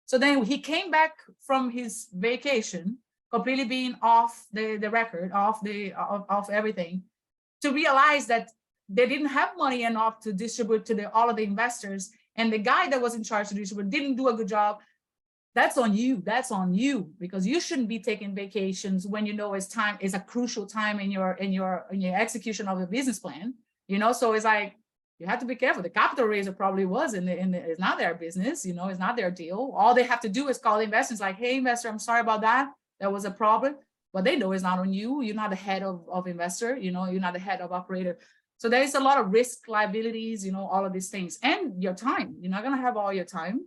So then he came back from his vacation, completely being off the record, off everything, to realize that they didn't have money enough to distribute to all of the investors. And the guy that was in charge to distribute didn't do a good job. That's on you. That's on you, because you shouldn't be taking vacations when you know it's a crucial time in your execution of the business plan. You know, so it's like, you have to be careful. The capital raiser probably was it's not their business, you know, it's not their deal. All they have to do is call the investors like, hey, investor, I'm sorry about that. That was a problem. But they know it's not on you. You're not the head of investor, you know, you're not the head of operator. So there's a lot of risk, liabilities, you know, all of these things, and your time. You're not going to have all your time.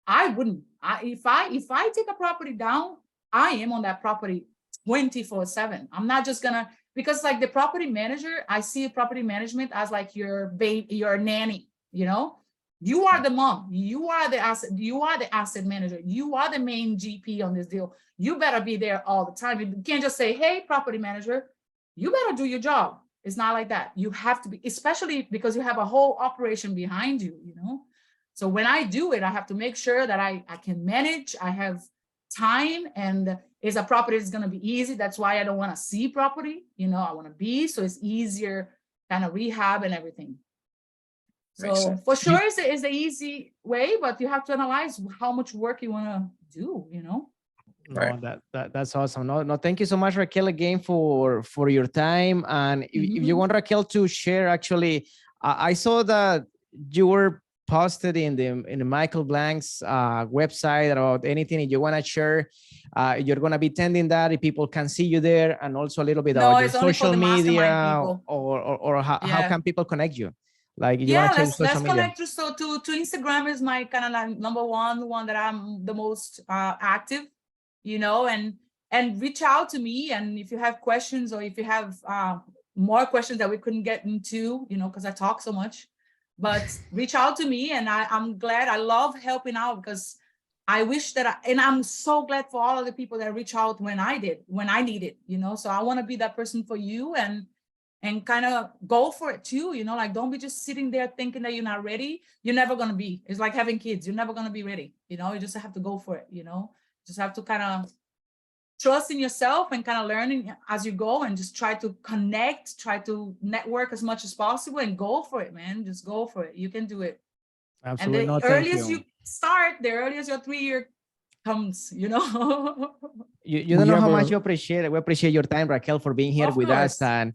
I wouldn't. If I take a property down, I am on that property 24/7. I'm not just gonna, because like the property manager, I see property management as like your nanny. You know, you are the mom. You are the asset manager. You are the main GP on this deal. You better be there all the time. You can't just say, hey, property manager, you better do your job. It's not like that. You have to be, especially because you have a whole operation behind you, you know? So when I do it, I have to make sure that I can manage, I have time, and is a property is going to be easy. That's why I don't want to see property, you know, I want to be, so it's easier kind of rehab and everything. Makes So sense. for sure is the easy way, but you have to analyze how much work you want to do, you know? No, Right. that's awesome. No, thank you so much, Raquel, again for your time. And if you want Raquel to share, actually, I saw that you were posted in the Michael Blank's website about anything. If you want to share, you're going to be attending that. If people can see you there, and also a little bit No, about your it's only for social the mastermind media, people. or how Yeah. can people connect you? Like, you Yeah, want to change let's social media? connect. So to Instagram is my kind of like number one that I'm the most active, you know, and reach out to me. And if you have questions, or if you have more questions that we couldn't get into, you know, because I talk so much, but reach out to me. And I'm glad. I love helping out, because I wish that and I'm so glad for all of the people that reach out when I needed, you know. So I want to be that person for you, and kind of go for it too, you know, like, don't be just sitting there thinking that you're not ready. You're never going to be. It's like having kids. You're never going to be ready. You know, you just have to go for it, you know, just have to kind of trust in yourself and kind of learning as you go, and just try to connect, try to network as much as possible, and go for it, man. Just go for it. You can do it. Absolutely. And No, the thank earliest you. you start, the earliest your 3-year comes, you know. You don't We know have how a- much you appreciate it. We appreciate your time, Raquel, for being here Of with us. course. And